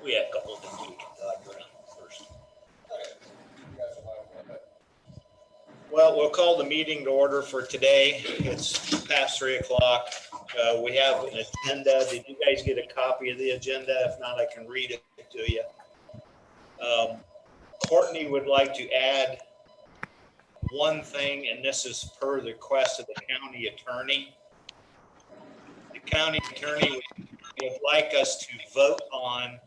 We had a couple of things we can talk about first. Well, we'll call the meeting to order for today. It's past 3 o'clock. We have an agenda. Did you guys get a copy of the agenda? If not, I can read it to you. Courtney would like to add one thing, and this is per the request of the county attorney. The county attorney would like us to vote on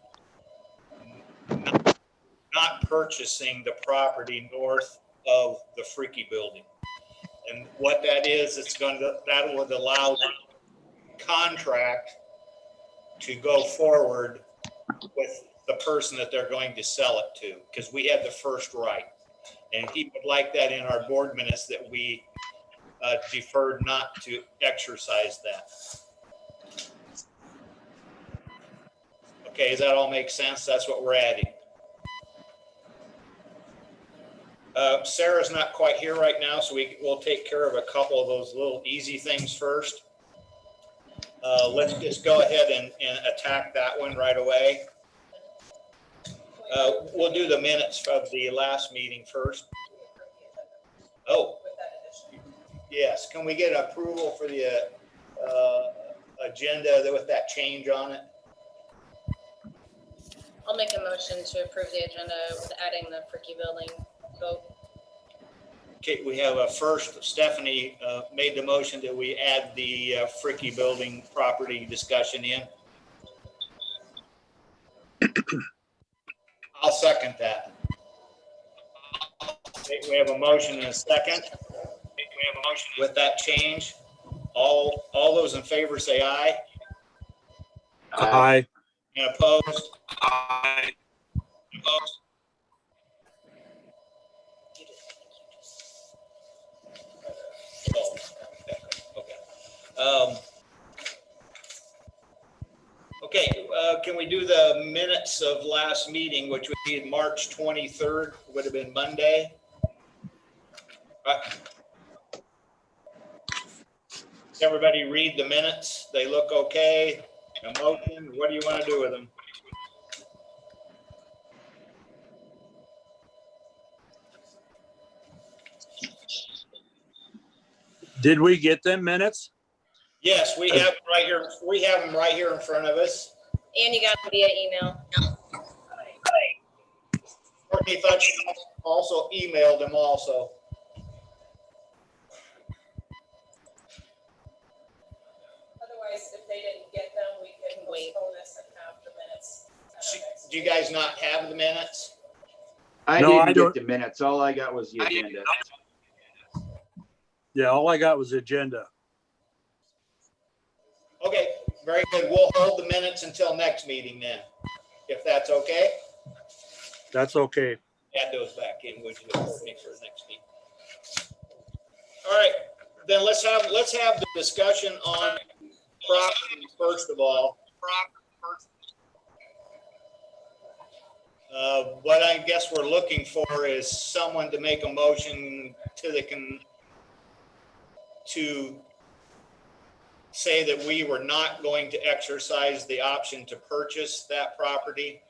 not purchasing the property north of the Freaky building. And what that is, that would allow the contract to go forward with the person that they're going to sell it to, because we had the first right. And he would like that in our board minutes that we deferred not to exercise that. Okay, does that all make sense? That's what we're adding. Sarah's not quite here right now, so we'll take care of a couple of those little easy things first. Let's just go ahead and attack that one right away. We'll do the minutes of the last meeting first. Oh, yes. Can we get approval for the agenda with that change on it? I'll make a motion to approve the agenda with adding the Freaky building vote. Okay, we have a first. Stephanie made the motion that we add the Freaky building property discussion in. I'll second that. Okay, we have a motion and a second. We have a motion with that change. All those in favor say aye. Aye. And opposed? Aye. Opposed? Okay. Can we do the minutes of last meeting, which would be March 23rd, would have been Monday? Everybody read the minutes. They look okay. A motion. What do you want to do with them? Did we get them minutes? Yes, we have right here. We have them right here in front of us. And you got them via email. Courtney thought she also emailed them also. Otherwise, if they didn't get them, we can postpone this and have the minutes. Do you guys not have the minutes? I No, didn't get the minutes. All I got was the agenda. Yeah, all I got was the agenda. Okay, very good. We'll hold the minutes until next meeting then, if that's okay. That's okay. Add those back in, would you, Courtney, for the next meeting? All right, then let's have the discussion on property first of all. What I guess we're looking for is someone to make a motion to say that we were not going to exercise the option to purchase that property,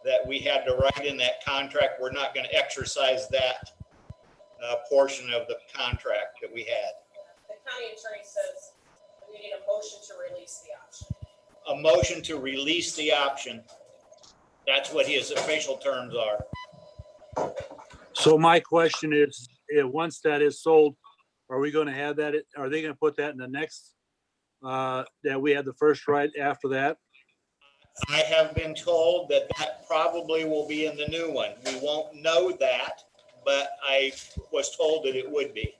that we had to write in that contract. We're not going to exercise that portion of the contract that we had. The county attorney says we need a motion to release the option. A motion to release the option. That's what his official terms are. So my question is, once that is sold, are we going to have that? Are they going to put that in the next, that we had the first right after that? I have been told that probably will be in the new one. We won't know that, but I was told that it would be.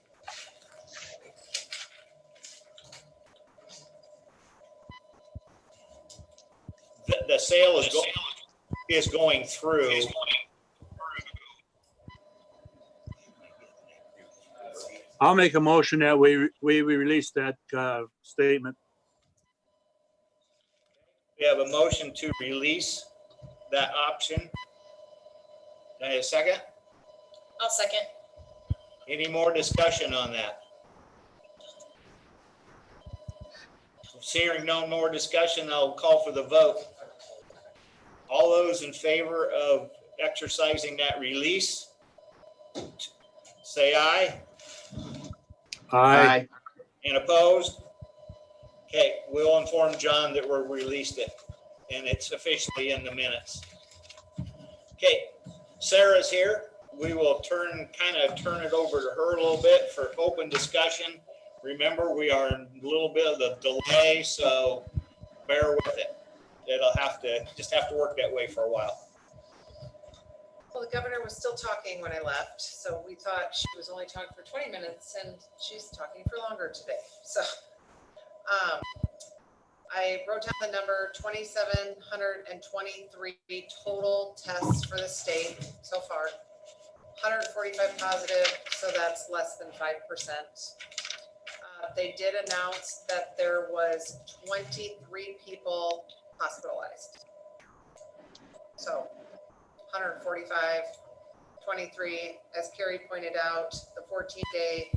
The sale is going through. I'll make a motion that we release that statement. We have a motion to release that option. Can I have a second? I'll second. Any more discussion on that? Hearing no more discussion, I'll call for the vote. All those in favor of exercising that release, say aye. Aye. And opposed? Okay, we'll inform John that we're released it, and it's officially in the minutes. Okay, Sarah's here. We will turn it over to her a little bit for open discussion. Remember, we are in a little bit of the delay, so bear with it. It'll just have to work that way for a while. Well, the governor was still talking when I left, so we thought she was only talking for 20 minutes, and she's talking for longer today. So I wrote down the number 2,723 total tests for the state so far. 145 positive, so that's less than 5%. They did announce that there was 23 people hospitalized. So 145, 23, as Carrie pointed out, the 14-day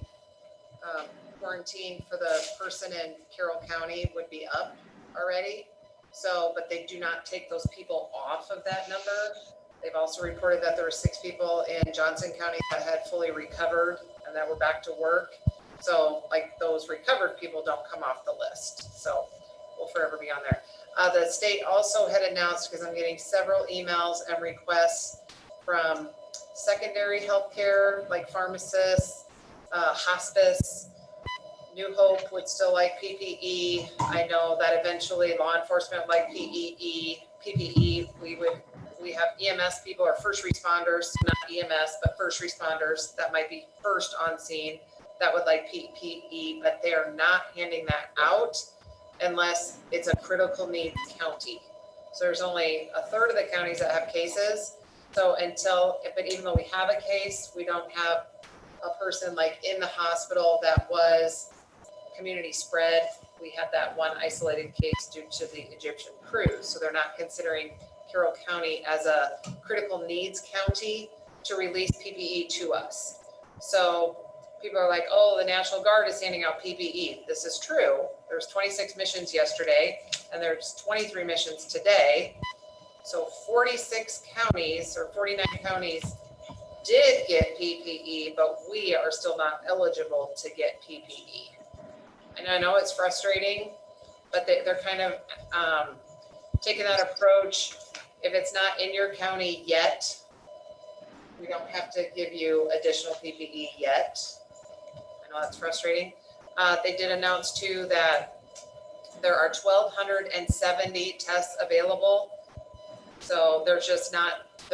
quarantine for the person in Carroll County would be up already. So, but they do not take those people off of that number. They've also reported that there were 6 people in Johnson County that had fully recovered and that were back to work. So like those recovered people don't come off the list. So we'll forever be on there. The state also had announced, because I'm getting several emails and requests from secondary healthcare, like pharmacists, hospice. New Hope would still like PPE. I know that eventually law enforcement like PPE. We have EMS people or first responders, not EMS, but first responders that might be first on scene that would like PPE, but they are not handing that out unless it's a critical needs county. So there's only a third of the counties that have cases. So but even though we have a case, we don't have a person like in the hospital that was community spread. We had that one isolated case due to the Egyptian cruise. So they're not considering Carroll County as a critical needs county to release PPE to us. So people are like, oh, the National Guard is handing out PPE. This is true. There's 26 missions yesterday, and there's 23 missions today. So 46 counties or 49 counties did get PPE, but we are still not eligible to get PPE. And I know it's frustrating, but they're kind of taking that approach. If it's not in your county yet, we don't have to give you additional PPE yet. I know that's frustrating. They did announce too that there are 1,270 tests available. So they're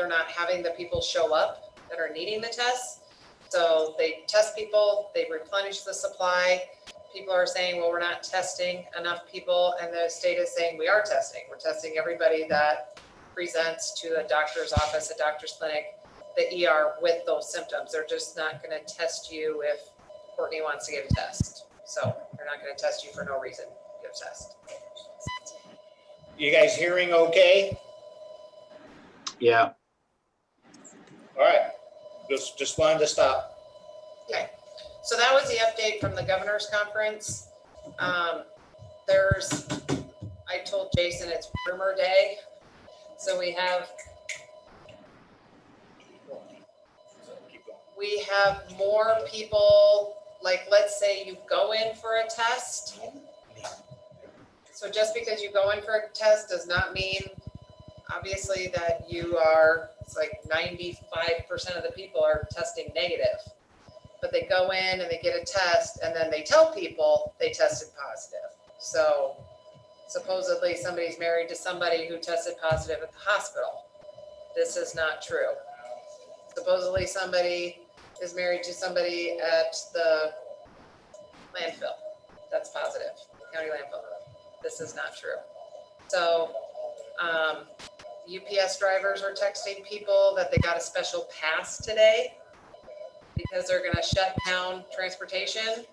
not having the people show up that are needing the tests. So they test people, they replenish the supply. People are saying, well, we're not testing enough people. And the state is saying we are testing. We're testing everybody that presents to a doctor's office, a doctor's clinic, the ER with those symptoms. They're just not going to test you if Courtney wants to give a test. So they're not going to test you for no reason. Give a test. You guys hearing okay? Yeah. All right. Just wanted to stop. Okay. So that was the update from the governor's conference. I told Jason it's rumor day. So we have more people, like let's say you go in for a test. So just because you go in for a test does not mean obviously that it's like 95% of the people are testing negative. But they go in and they get a test and then they tell people they tested positive. So supposedly somebody's married to somebody who tested positive at the hospital. This is not true. Supposedly somebody is married to somebody at the landfill that's positive, county landfill. This is not true. So UPS drivers are texting people that they got a special pass today because they're going to shut down transportation.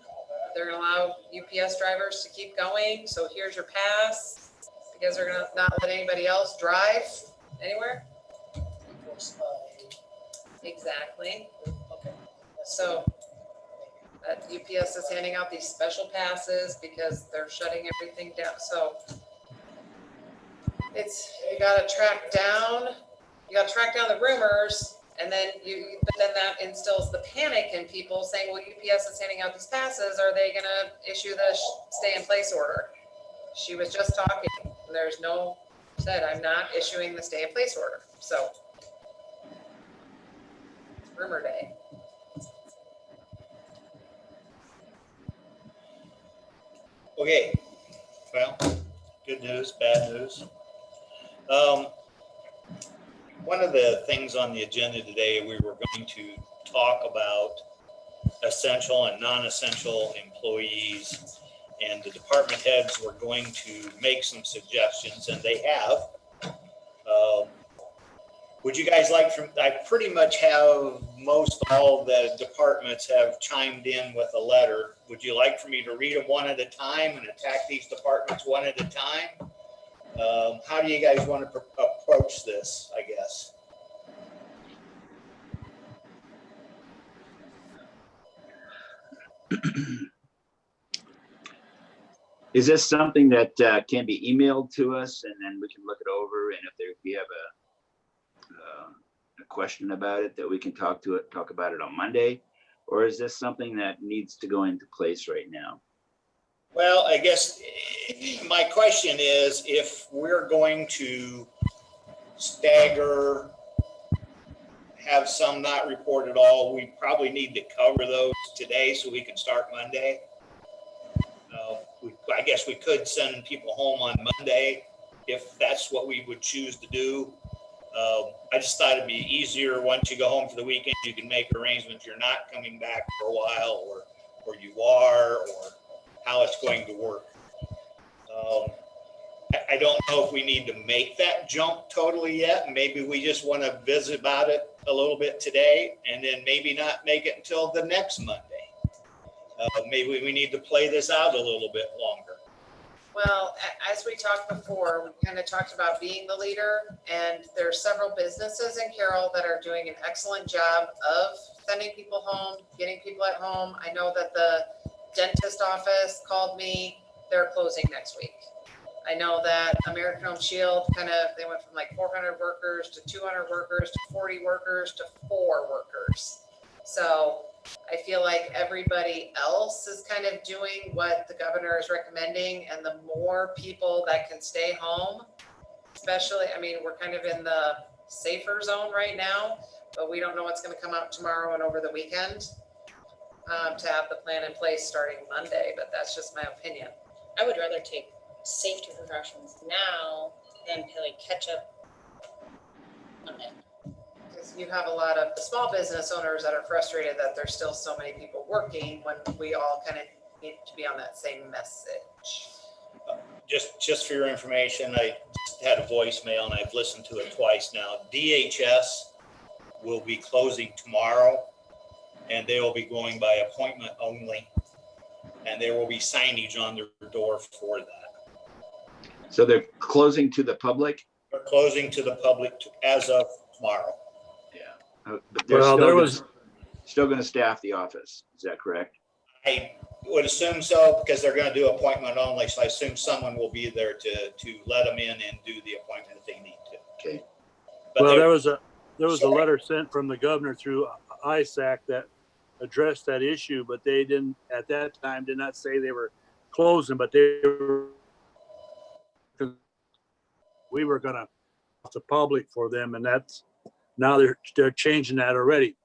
They're going to allow UPS drivers to keep going. So here's your pass because they're going to not let anybody else drive anywhere. Exactly. Okay. So that UPS is handing out these special passes because they're shutting everything down. So you gotta track down the rumors, and then but then that instills the panic in people saying, well, UPS is handing out these passes. Are they gonna issue the stay in place order? She was just talking. Said, I'm not issuing the stay in place order. So rumor day. Okay, well, good news, bad news. One of the things on the agenda today, we were going to talk about essential and non-essential employees, and the department heads were going to make some suggestions, and they have. Would you guys like I pretty much have most all the departments have chimed in with a letter. Would you like for me to read them one at a time and attack these departments one at a time? How do you guys want to approach this, I guess? Is this something that can be emailed to us and then we can look it over? And if we have a question about it, that we can talk about it on Monday? Or is this something that needs to go into place right now? Well, I guess my question is, if we're going to stagger, have some not report at all, we probably need to cover those today so we can start Monday. I guess we could send people home on Monday if that's what we would choose to do. I just thought it'd be easier once you go home for the weekend, you can make arrangements. You're not coming back for a while, or you are, or how it's going to work. I don't know if we need to make that jump totally yet. Maybe we just want to visit about it a little bit today and then maybe not make it until the next Monday. Maybe we need to play this out a little bit longer. Well, as we talked before, we kind of talked about being the leader, and there are several businesses in Carroll that are doing an excellent job of sending people home, getting people at home. I know that the dentist office called me. They're closing next week. I know that American Home Shield they went from like 400 workers to 200 workers to 40 workers to 4 workers. So I feel like everybody else is kind of doing what the governor is recommending, and the more people that can stay home, especially, I mean, we're kind of in the safer zone right now, but we don't know what's going to come out tomorrow and over the weekend to have the plan in place starting Monday, but that's just my opinion. I would rather take safety precautions now than play catch up Monday. Because you have a lot of the small business owners that are frustrated that there's still so many people working when we all kind of need to be on that same message. Just for your information, I just had a voicemail and I've listened to it twice now. DHS will be closing tomorrow, and they will be going by appointment only, and there will be signage on their door for that. So they're closing to the public? They're closing to the public as of tomorrow. Yeah. But they're still going to staff the office. Is that correct? I would assume so, because they're going to do appointment only. So I assume someone will be there to let them in and do the appointment if they need to. Okay. But Well, there was a letter sent from the governor through ISAC that addressed that issue, but they didn't, at that time, did not say they were closing, but we were going to the public for them, and that's now they're changing that already.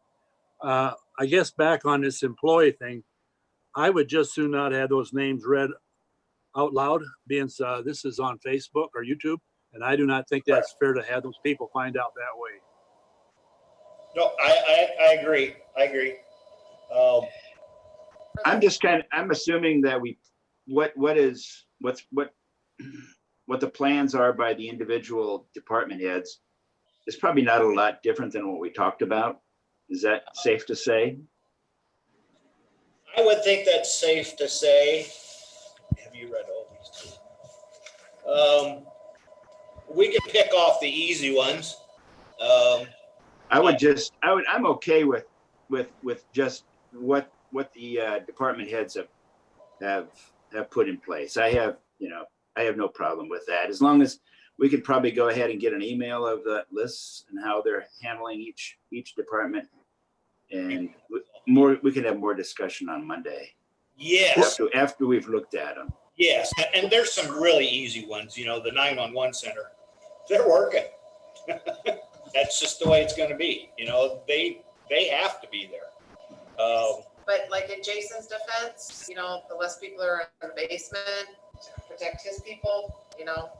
I guess back on this employee thing, I would just soon not have those names read out loud, being this is on Facebook or YouTube, and I do not think that's fair to have those people find out that way. No, I agree. I'm assuming that what the plans are by the individual department heads is probably not a lot different than what we talked about. Is that safe to say? I would think that's safe to say. Have you read all these two? We could pick off the easy ones. I'm okay with just what what the department heads have put in place. I have no problem with that, as long as we could probably go ahead and get an email of the lists and how they're handling each department, and we can have more discussion on Monday Yes, after we've looked at them. yes. And there's some really easy ones, the 911 center, they're working. That's just the way it's going to be. They have to be there. But like in Jason's defense, the less people are in the basement, to protect his people,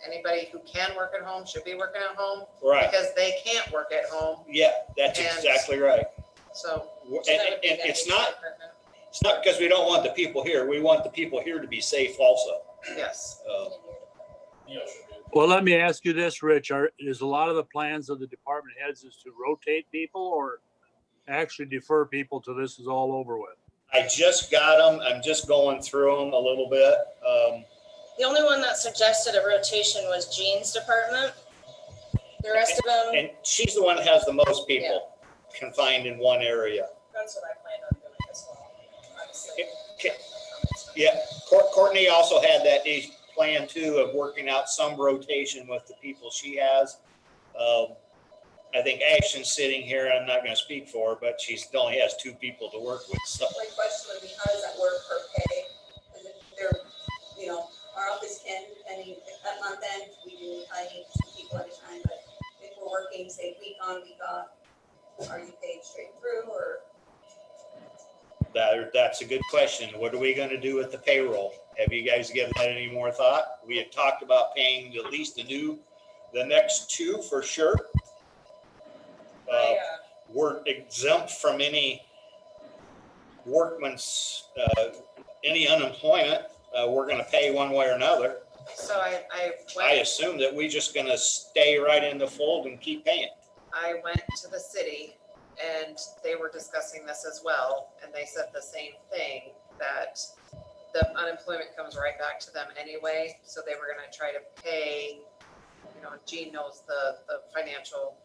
anybody who can work at home should be working at home. Right. Because they can't work at home, Yeah, that's And- exactly right. so. And it's not because we don't want the people here. We want the people here to be safe also. Yes. Well, let me ask you this, Rich, is a lot of the plans of the department heads is to rotate people or actually defer people till this is all over with? I just got them. I'm just going through them a little bit. The only one that suggested a rotation was Jean's department. The rest of them, And she's the one that has the most people confined in one area. That's what I plan on doing as well, honestly. Okay. Yeah, Courtney also had that plan too of working out some rotation with the people she has. I think Ashton's sitting here. I'm not going to speak for her, but she only has 2 people to work with. So My question would be, how does that work for pay? Is it there, our office can, depending, at month end, we do, I need 2 people at a time, but if we're working, say, week on, week off, are you paid straight through, or? that's a good question. What are we going to do with the payroll? Have you guys given that any more thought? We had talked about paying at least the next 2 for sure. We're exempt from any workman's, any unemployment. We're going to pay one way or another. So I I went, assume that we're just going to stay right in the fold and keep paying. I went to the city and they were discussing this as well. And they said the same thing, that the unemployment comes right back to them anyway. So they were going to try to pay, Jean knows the financial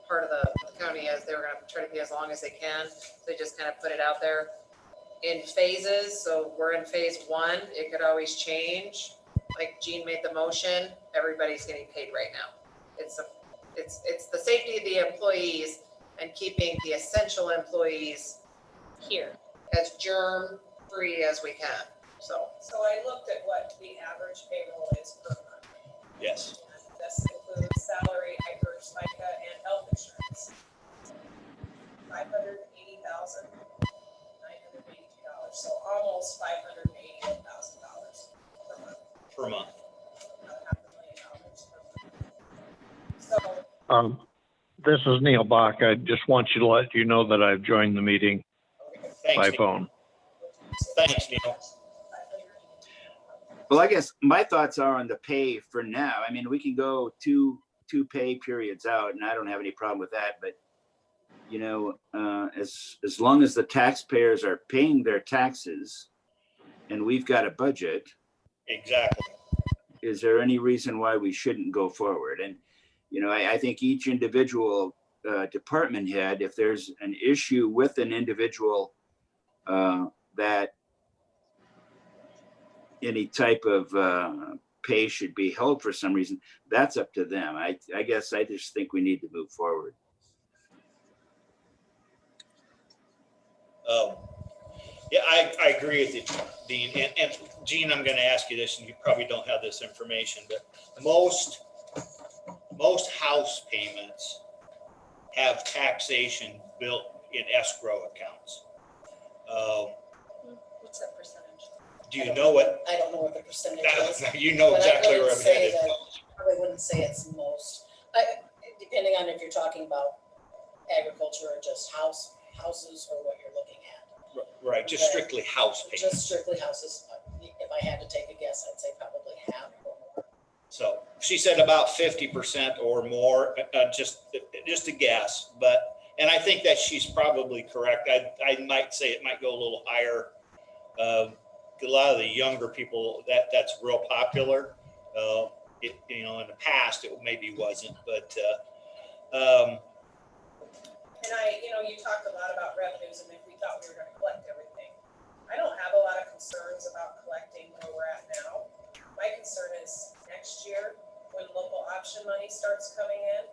part of the county, as they were going to try to pay as long as they can. They just kind of put it out there in phases. So we're in phase 1. It could always change. Like Jean made the motion, everybody's getting paid right now. It's the safety of the employees and keeping the essential employees here. as germ free as we can. So I looked at what the average payroll is per month. Yes. And this includes salary, IFRS, FICA, and health insurance. $580,982, so almost $588,000 per month. Per month. About $500,000 per month. So This is Neil Bach. I just want you to let you know that I've joined the meeting Thanks, by Neil. phone. Thanks, Neil. Well, I guess my thoughts are on the pay for now. I mean, we can go two pay periods out, and I don't have any problem with that. But as long as the taxpayers are paying their taxes, and we've got a budget, Exactly. is there any reason why we shouldn't go forward? And I think each individual department head, if there's an issue with an individual that any type of pay should be held for some reason, that's up to them. I guess I just think we need to move forward. Yeah, I agree with you, Dean. And Gene, I'm going to ask you this, and you probably don't have this information, but most house payments have taxation built in escrow accounts. What's that percentage? Do you know what? I don't know what the percentage is. You know But I exactly where wouldn't I'm say headed. that- Probably wouldn't say it's most, depending on if you're talking about agriculture or just houses or what you're looking at. Right, just strictly house payments. Just strictly houses. If I had to take a guess, I'd say probably half or more. So she said about 50% or more, just a guess, and I think that she's probably correct. I might say it might go a little higher. A lot of the younger people, that's real popular. In the past, it maybe wasn't, but And you talked a lot about revenues, and if we thought we were gonna collect everything, I don't have a lot of concerns about collecting where we're at now. My concern is next year, when local option money starts coming in,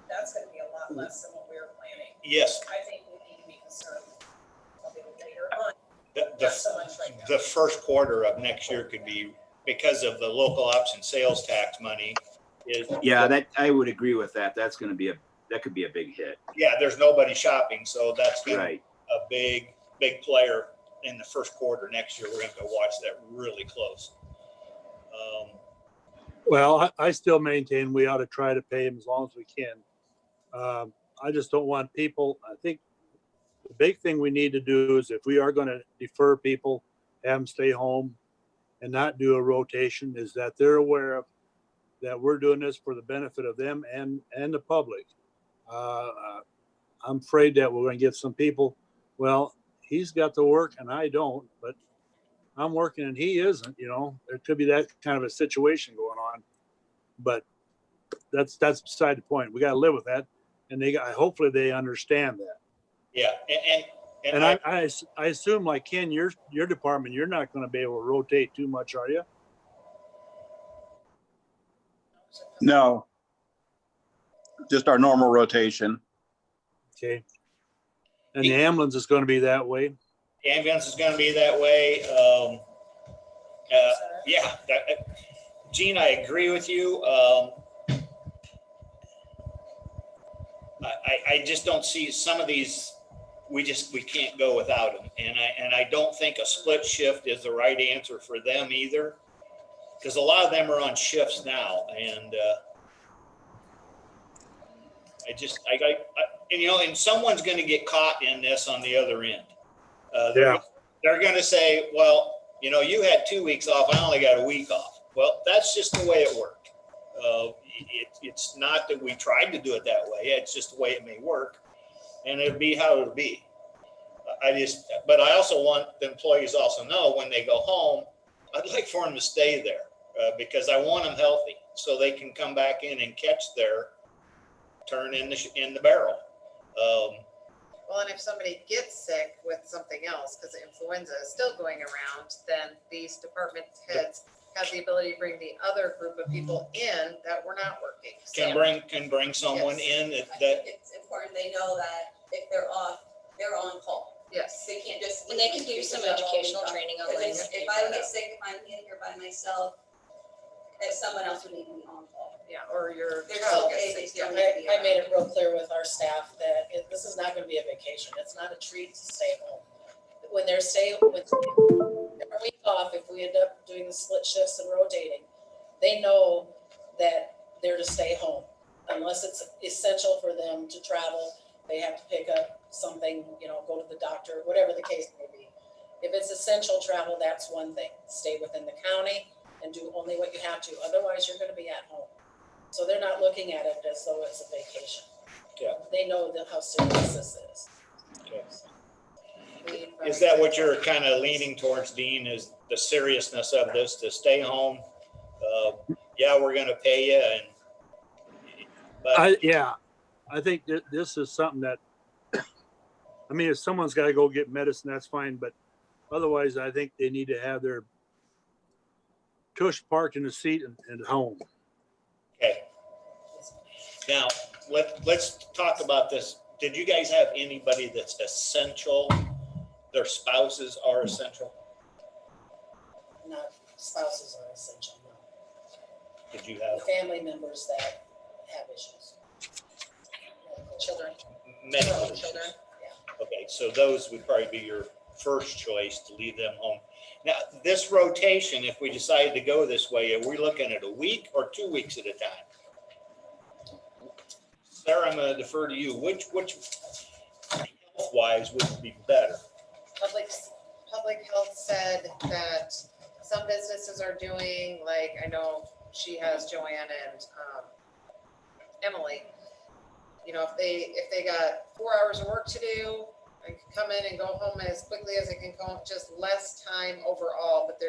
that's gonna be a lot less than what we were planning. Yes, I think we need to be concerned probably later on, the, not so much right now. the first quarter of next year could be, because of the local option sales tax money is. Yeah, that, I would agree with that. That's gonna be that could be a big hit. Yeah, there's nobody shopping, so that's gonna be Right. a big player in the first quarter next year. We're gonna go watch that really close. Well, I still maintain we ought to try to pay them as long as we can. I just don't want people, I think the big thing we need to do is if we are gonna defer people, have them stay home and not do a rotation, is that they're aware of that we're doing this for the benefit of them and the public. I'm afraid that we're gonna get some people, well, he's got to work and I don't, but I'm working and he isn't, you know, there could be that kind of a situation going on. But that's beside the point. We got to live with that. And hopefully they understand that. Yeah, And I assume like Ken, your department, you're not going to be able to rotate too much, are you? No. Just our normal rotation. Okay. And the ambulance is going to be that way. ambulance is gonna be that way. Yeah, Gene, I agree with you. I just don't see some of these, we can't go without them. And I don't think a split shift is the right answer for them either. Because a lot of them are on shifts now and and someone's gonna get caught in this on the other end. They're gonna say, well, you had 2 weeks off, I only got a week off. Well, that's just the way it worked. It's not that we tried to do it that way. It's just the way it may work, and it'll be how it'll be. But I also want the employees also know when they go home, I'd like for them to stay there because I want them healthy so they can come back in and catch their turn in the barrel. Well, and if somebody gets sick with something else, because the influenza is still going around, then these department heads have the ability to bring the other group of people in that were not working. Can bring someone in I that think it's important they know that if they're off, they're on call. Yes. They can't just. And they can do some educational training on Because like. if I get sick, if I'm in here by myself, if someone else would need me on call. Yeah, or your They're child still gets paid, sick. they Yeah. still need to be I made around. it real clear with our staff that this is not gonna be a vacation. It's not a treat to stay home. When they're staying with a week off, if we end up doing the split shifts and rotating, they know that they're to stay home. Unless it's essential for them to travel, they have to pick up something, go to the doctor, whatever the case may be. If it's essential travel, that's one thing. Stay within the county and do only what you have to. Otherwise, you're gonna be at home. So they're not looking at it as though it's a vacation. Yeah. They know how serious this is. Okay. Is that what you're kind of leaning towards, Dean, is the seriousness of this, to stay home? Yeah, we're gonna pay you I think that this is something that, if someone's got to go get medicine, that's fine. But otherwise, I think they need to have their tush parked in the seat and home. Okay. Now, let's talk about this. Did you guys have anybody that's essential? Their spouses are essential? Not spouses are essential, no. Did you have Family members that have issues. Children. medical Children. issues? Okay, so those would probably be your first choice to leave them home. Now, this rotation, if we decide to go this way, are we looking at a week or 2 weeks at a time? Sarah, I'm going to defer to you. Which health-wise would be better? Public health said that some businesses are doing, like, I know she has Joanne and Emily. If they got 4 hours of work to do, they can come in and go home as quickly as they can go, just less time overall, but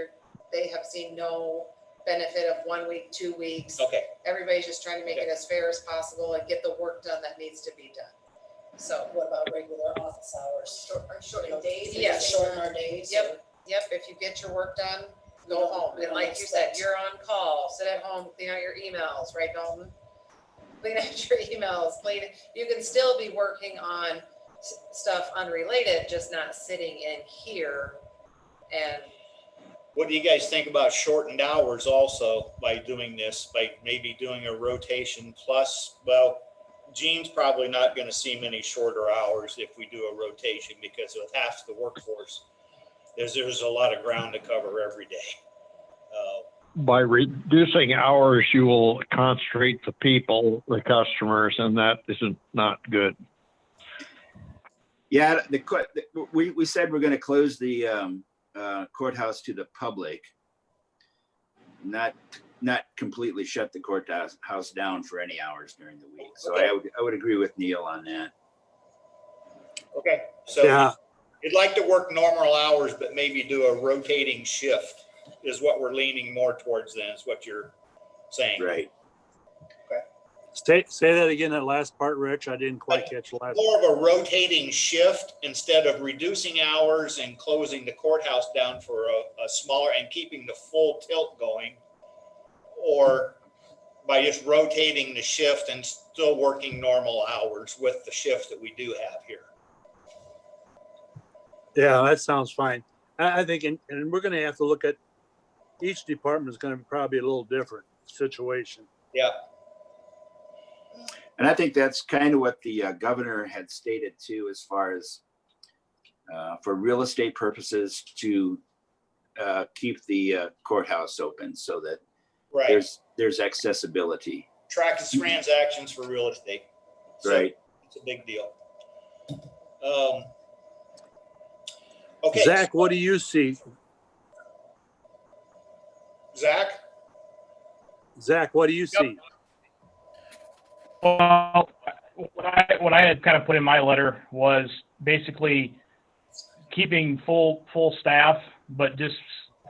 they have seen no benefit of 1 week, 2 weeks. Okay, Everybody's just trying to make it as fair as possible and get the work done that needs to be done. So, What about regular office hours? Shorten days. Yeah, shorten our days. Yep. Yep, if you get your work done, go home. And like you said, you're on call, sit at home, clean out your emails, right, Dalton? Clean out your emails, you can still be working on stuff unrelated, just not sitting in here. And What do you guys think about shortened hours also by doing this, by maybe doing a rotation plus, well, Gene's probably not gonna see many shorter hours if we do a rotation because with half the workforce, there's a lot of ground to cover every day. By reducing hours, you will concentrate the people, the customers, and that isn't not good. Yeah, we said we're going to close the courthouse to the public, not completely shut the courthouse down for any hours during the week. So Okay. I would agree with Neil on that. Okay, so Yeah, you'd like to work normal hours, but maybe do a rotating shift is what we're leaning more towards then, is what you're saying. Right. say that again, that last part, Rich. I didn't quite catch the last. More of a rotating shift instead of reducing hours and closing the courthouse down for a smaller and keeping the full tilt going. Or by just rotating the shift and still working normal hours with the shift that we do have here. Yeah, that sounds fine. I think, and we're gonna have to look at, each department is gonna be probably a little different situation. Yeah, And I think that's kind of what the governor had stated too, as far as for real estate purposes to keep the courthouse open so that right. there's accessibility. Track transactions for real estate. So Right. it's a big deal. Okay. Zach, what do you see? Zach? Zach, what do you see? Well, what I had kind of put in my letter was basically keeping full staff, but just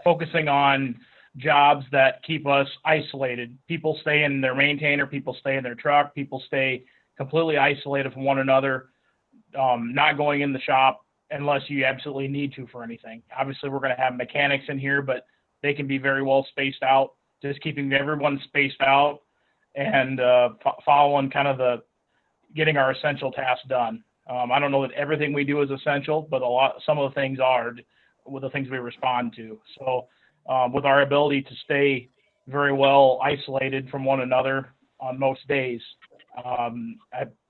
focusing on jobs that keep us isolated. People stay in their maintainer, people stay in their truck, people stay completely isolated from one another, not going in the shop unless you absolutely need to for anything. Obviously, we're going to have mechanics in here, but they can be very well spaced out. Just keeping everyone spaced out and following kind of getting our essential tasks done. I don't know that everything we do is essential, but some of the things are with the things we respond to. So with our ability to stay very well isolated from one another on most days,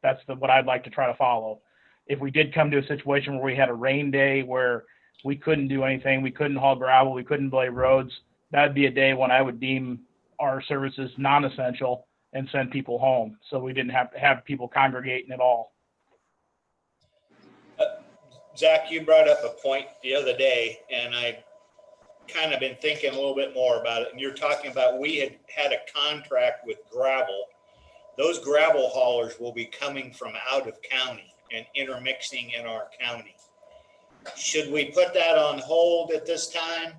that's what I'd like to try to follow. If we did come to a situation where we had a rain day where we couldn't do anything, we couldn't haul gravel, we couldn't blade roads, that'd be a day when I would deem our services non-essential and send people home. So we didn't have to have people congregating at all. Zach, you brought up a point the other day, and I kind of been thinking a little bit more about it. And you're talking about we had a contract with gravel. Those gravel haulers will be coming from out of county and intermixing in our county. Should we put that on hold at this time?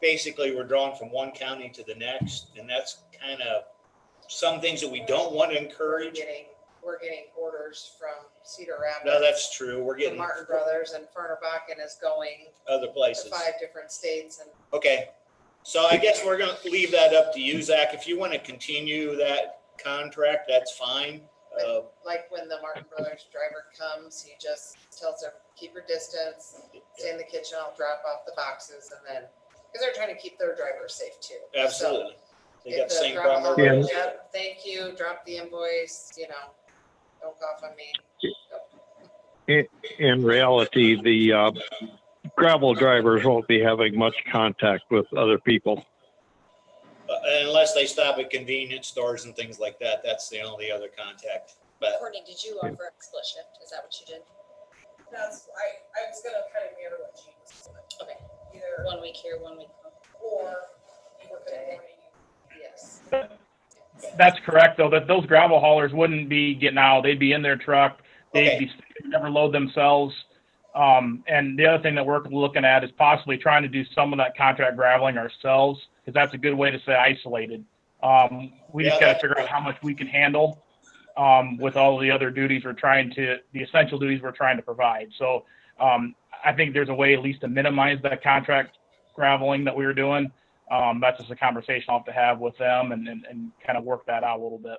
Basically, we're drawn from one county to the next, and that's kind of some things that we don't want to encourage. We're getting orders from Cedar Rapids. No, that's true. We're from getting Martin Brothers, and Fernerbakken is going other to places. 5 different states. And Okay. So I guess we're going to leave that up to you, Zach. If you want to continue that contract, that's fine. like when the Martin Brothers driver comes, he just tells them, keep your distance, stay in the kitchen, I'll drop off the boxes, and then, because they're trying to keep their drivers safe too. Absolutely. They If got the the same gravel problem. hauler, everybody else. yep, thank you, drop the invoice, don't cough on me. In reality, the gravel drivers won't be having much contact with other people. Unless they stop at convenience stores and things like that, that's the only other contact. But Courtney, did you offer a split shift? Is that what you did? That's, I was gonna kind of mirror what Gene was doing. Okay. Either, 1 week here, 1 week home. or you work in the morning. Yes. That's correct, though, that those gravel haulers wouldn't be getting out. They'd be in their truck. They'd never load themselves. And the other thing that we're looking at is possibly trying to do some of that contract graveling ourselves, because that's a good way to stay isolated. We just got to figure out how much we can handle. with all the other duties the essential duties we're trying to provide. So I think there's a way at least to minimize that contract graveling that we were doing. That's just a conversation I'll have to have with them and kind of work that out a little bit.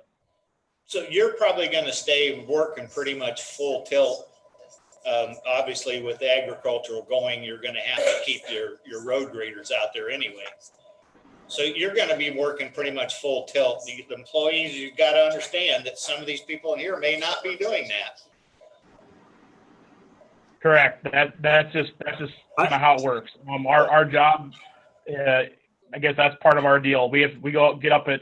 So you're probably going to stay working pretty much full tilt. Obviously with the agricultural going, you're going to have to keep your road graders out there anyway. So you're going to be working pretty much full tilt. The employees, you've got to understand that some of these people in here may not be doing that. Correct. That's just kind of how it works. Our job, I guess that's part of our deal. We get up at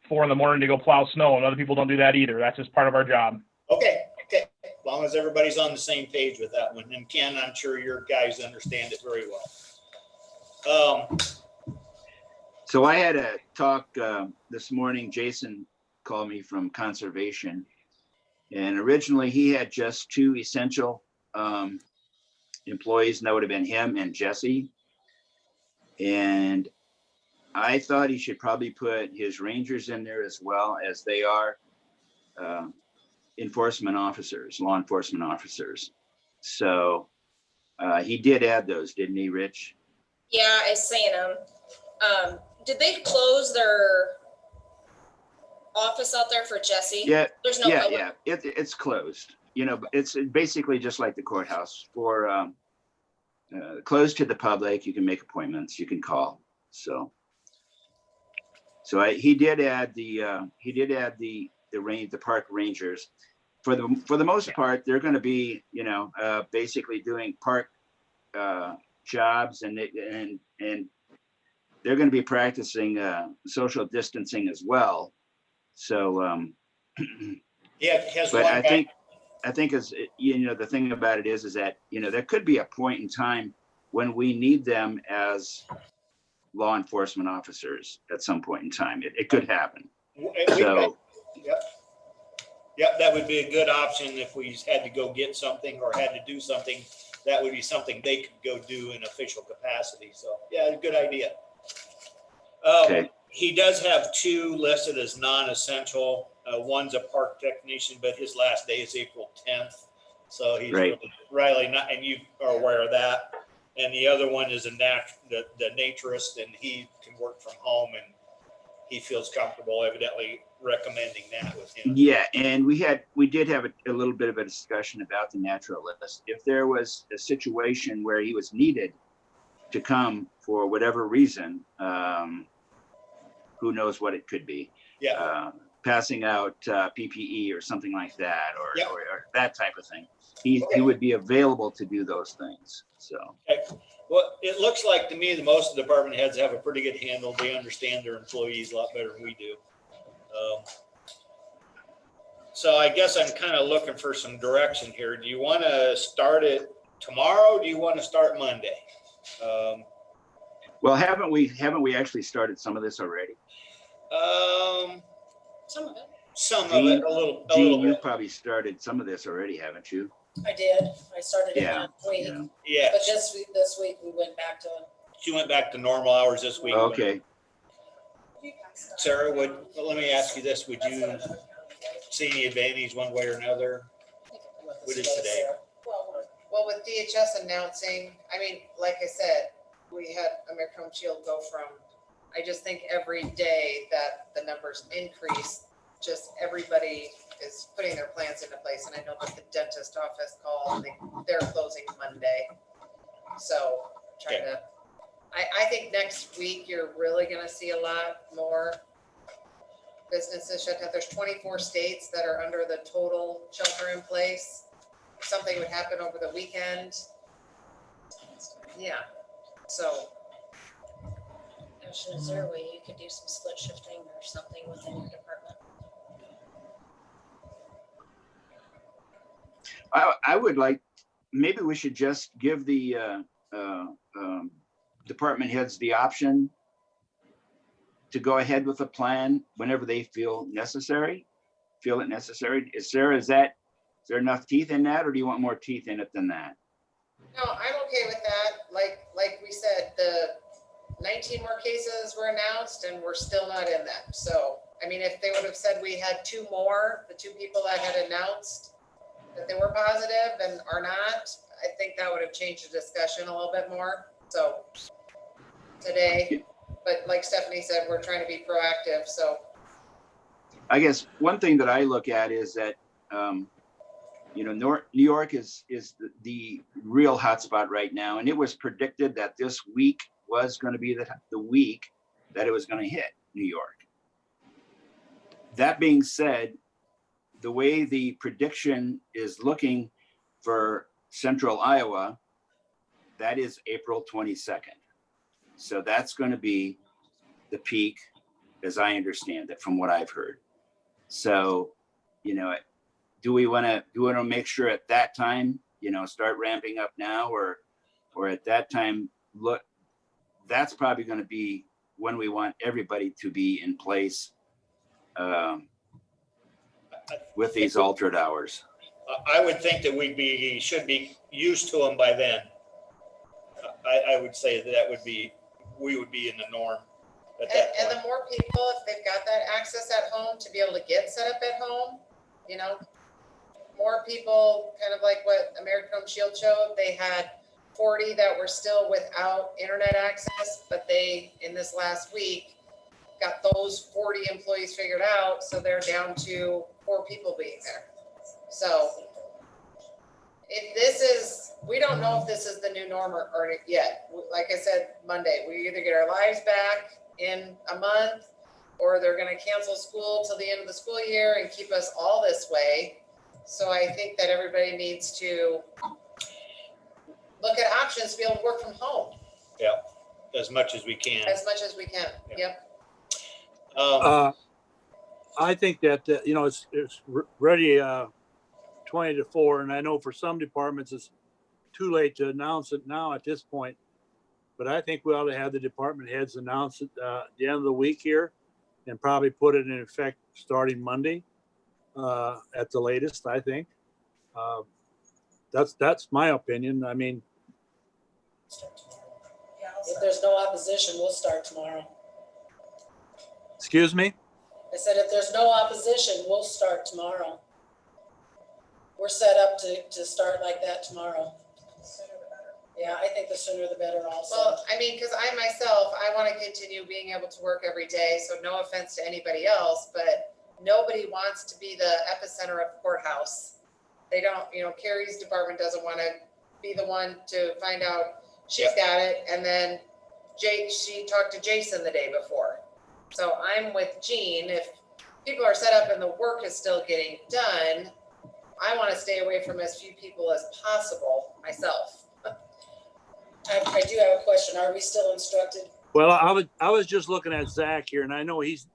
4 a.m. to go plow snow, and other people don't do that either. That's just part of our job. Okay. As long as everybody's on the same page with that one. And Ken, I'm sure your guys understand it very well. So I had a talk this morning. Jason called me from conservation, and originally he had just 2 essential employees, and that would have been him and Jesse. And I thought he should probably put his rangers in there as well, as they are enforcement officers, law enforcement officers. So he did add those, didn't he, Rich? Yeah, I seen them. Did they close their office out there for Jesse? Yeah. There's no public. Yeah. It's closed. You know, it's basically just like the courthouse for closed to the public. You can make appointments, you can call. So he did add the park rangers. For the most part, they're going to be, basically doing park jobs, and they're going to be practicing social distancing as well. So but I think as the thing about it is that there could be a point in time when we need them as law enforcement officers at some point in time. It could happen. So Yep, that would be a good option if we had to go get something or had to do something. That would be something they could go do in official capacity. So yeah, good idea. Okay. He does have 2 listed as non-essential. One's a park technician, but his last day is April 10th. So he's Right. really not, and you are aware of that. And the other one is the naturist, and he can work from home, and he feels comfortable evidently recommending that with him. Yeah, and we did have a little bit of a discussion about the naturalist. If there was a situation where he was needed to come for whatever reason, who knows what it could be? Yeah. Passing out PPE or something like that, Yep. or that type of thing. He would be available to do those things. So. Okay. Well, it looks like to me that most of the department heads have a pretty good handle. They understand their employees a lot better than we do. So I guess I'm kind of looking for some direction here. Do you want to start it tomorrow? Or do you want to start Monday? Well, haven't we actually started some of this already? Some of it. Some Jean, of it, a little you bit. probably started some of this already, haven't you? I did. I started it Yeah. last week, Yeah. Yeah. but this week we went back to She went back to normal hours this week. Okay. Sarah, let me ask you this. Would you see any advantage one way or another? What is today? Well, with DHS announcing, I mean, like I said, we had American Home Shield go from, I just think every day that the numbers increase, just everybody is putting their plans into place. And I know that the dentist office called, they're closing Monday. So I think next week, you're really gonna see a lot more businesses shut down. There's 24 states that are under the total shelter in place. If something would happen over the weekend. Yeah, so. Is there a way you could do some split shifting or something within your department? I would like, maybe we should just give the department heads the option to go ahead with a plan whenever they feel it necessary. Is there enough teeth in that, or do you want more teeth in it than that? No, I'm okay with that. Like we said, the 19 more cases were announced and we're still not in them. So I mean, if they would have said we had two more, the two people that had announced that they were positive and are not, I think that would have changed the discussion a little bit more. So today, but like Stephanie said, we're trying to be proactive, so. I guess one thing that I look at is that, New York is the real hotspot right now. And it was predicted that this week was going to be the week that it was going to hit New York. That being said, the way the prediction is looking for central Iowa, that is April 22nd. So that's going to be the peak, as I understand it, from what I've heard. So, do we want to make sure at that time, start ramping up now, or at that time, look, that's probably going to be when we want everybody to be in place with these altered hours. I would think that should be used to them by then. I would say we would be in the norm at that And point. the more people, if they've got that access at home to be able to get set up at home, more people, kind of like what American Home Shield showed, they had 40 that were still without internet access, but they, in this last week, got those 40 employees figured out, so they're down to 4 people being there. So we don't know if this is the new norm or yet. Like I said, Monday, we either get our lives back in a month, or they're gonna cancel school till the end of the school year and keep us all this way. So I think that everybody needs to look at options to be able to work from home Yeah, as much as we can. as much as we can. Yeah. Yep. I think that, it's ready 20 to 4. And I know for some departments, it's too late to announce it now at this point. But I think we ought to have the department heads announce it at the end of the week here and probably put it in effect starting Monday at the latest, I think. That's my opinion. I mean, Yeah, If there's no opposition, we'll start tomorrow. excuse me? I said, if there's no opposition, we'll start tomorrow. We're set up to start like that tomorrow. sooner the better. Yeah, I think the sooner the better also. Well, I mean, because I myself, I want to continue being able to work every day. So no offense to anybody else, but nobody wants to be the epicenter of courthouse. They don't, Carrie's department doesn't want to be the one to find out she's got it. And then she talked to Jason the day before. So I'm with Jean. If people are set up and the work is still getting done, I want to stay away from as few people as possible myself. I do have a question. Are we still instructed? Well, I was just looking at Zach here, and I know it's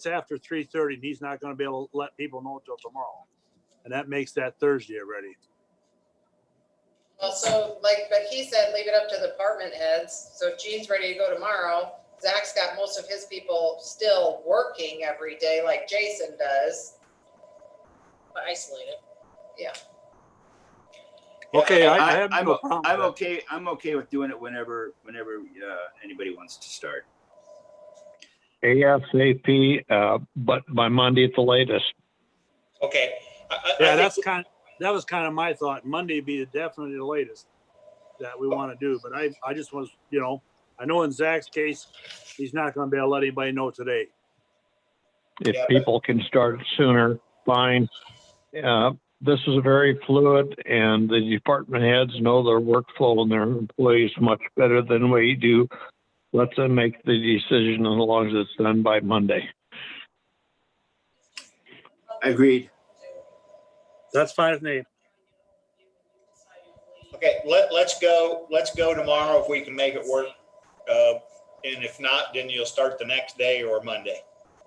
after 3:30, and he's not going to be able to let people know until tomorrow, and that makes that Thursday already. Also, but he said, leave it up to the department heads. So if Jean's ready to go tomorrow, Zach's got most of his people still working every day like Jason does. But isolated. Yeah. Okay, I have I'm no problem. I'm with that. okay. I'm okay with doing it whenever anybody wants to start. ASAP, but by Monday at the latest. Okay. Yeah, that was kind of my thought. Monday would be definitely the latest that we want to do. But I just was, I know in Zach's case, he's not going to be able to let anybody know today. If Yeah, but- people can start sooner, fine. This is very fluid, and the department heads know their workflow and their employees much better than we do. Let them make the decision as long as it's done by Monday. Agreed. That's fine with me. Okay, let's go tomorrow if we can make it work. And if not, then you'll start the next day or Monday.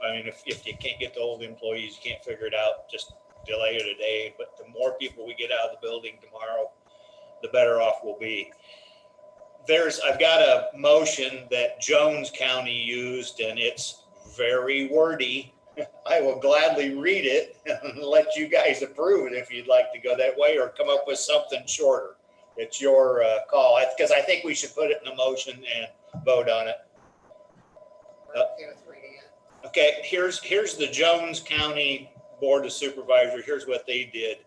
I mean, if you can't get the old employees, you can't figure it out, just delay it a day. But the more people we get out of the building tomorrow, the better off we'll be. I've got a motion that Jones County used, and it's very wordy. I will gladly read it and let you guys approve it if you'd like to go that way or come up with something shorter. It's your call, because I think we should put it in a motion and vote on it. We're okay with reading it. Okay, here's the Jones County Board of Supervisors. Here's what they did.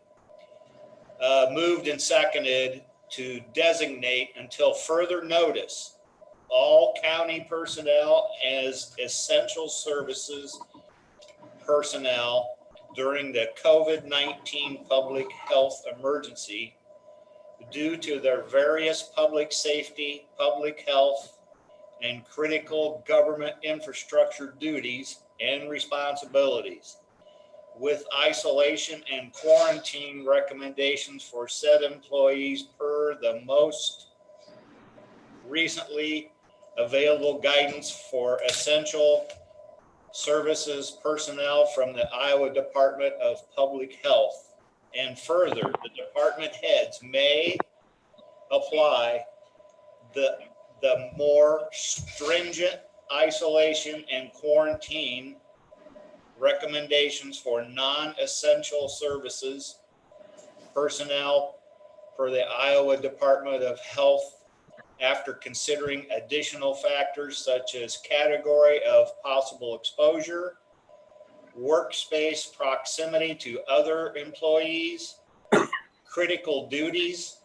Moved and seconded to designate until further notice all county personnel as essential services personnel during the COVID-19 public health emergency due to their various public safety, public health, and critical government infrastructure duties and responsibilities, with isolation and quarantine recommendations for said employees per the most recently available guidance for essential services personnel from the Iowa Department of Public Health. And further, the department heads may apply the more stringent isolation and quarantine recommendations for non-essential services personnel for the Iowa Department of Health after considering additional factors such as category of possible exposure, workspace proximity to other employees, critical duties,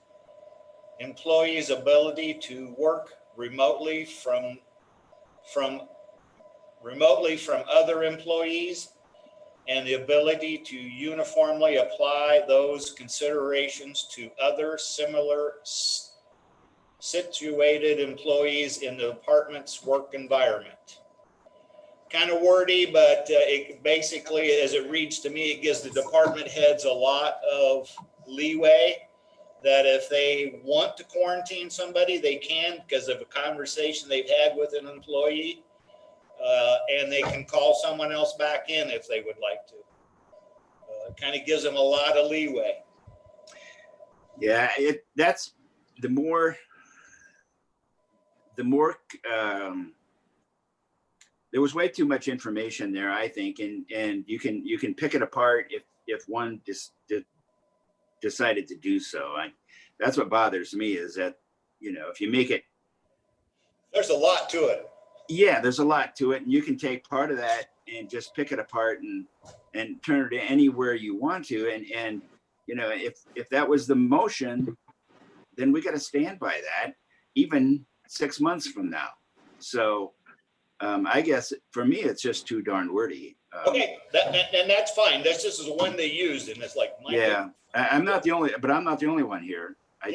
employees' ability to work remotely from other employees, and the ability to uniformly apply those considerations to other similar situated employees in the department's work environment. Kind of wordy, but it basically, as it reads to me, it gives the department heads a lot of leeway that if they want to quarantine somebody, they can because of a conversation they've had with an employee, and they can call someone else back in if they would like to. It kind of gives them a lot of leeway. Yeah, that's the more there was way too much information there, I think, and you can pick it apart if one decided to do so. That's what bothers me is that, if you make it, there's a lot to it. Yeah, there's a lot to it, and you can take part of that and just pick it apart and turn it anywhere you want to. And if that was the motion, then we got to stand by that, even 6 months from now. So I guess for me, it's just too darn wordy. Okay, and that's fine. This is the one they used, and it's like, I'm not the only one here. I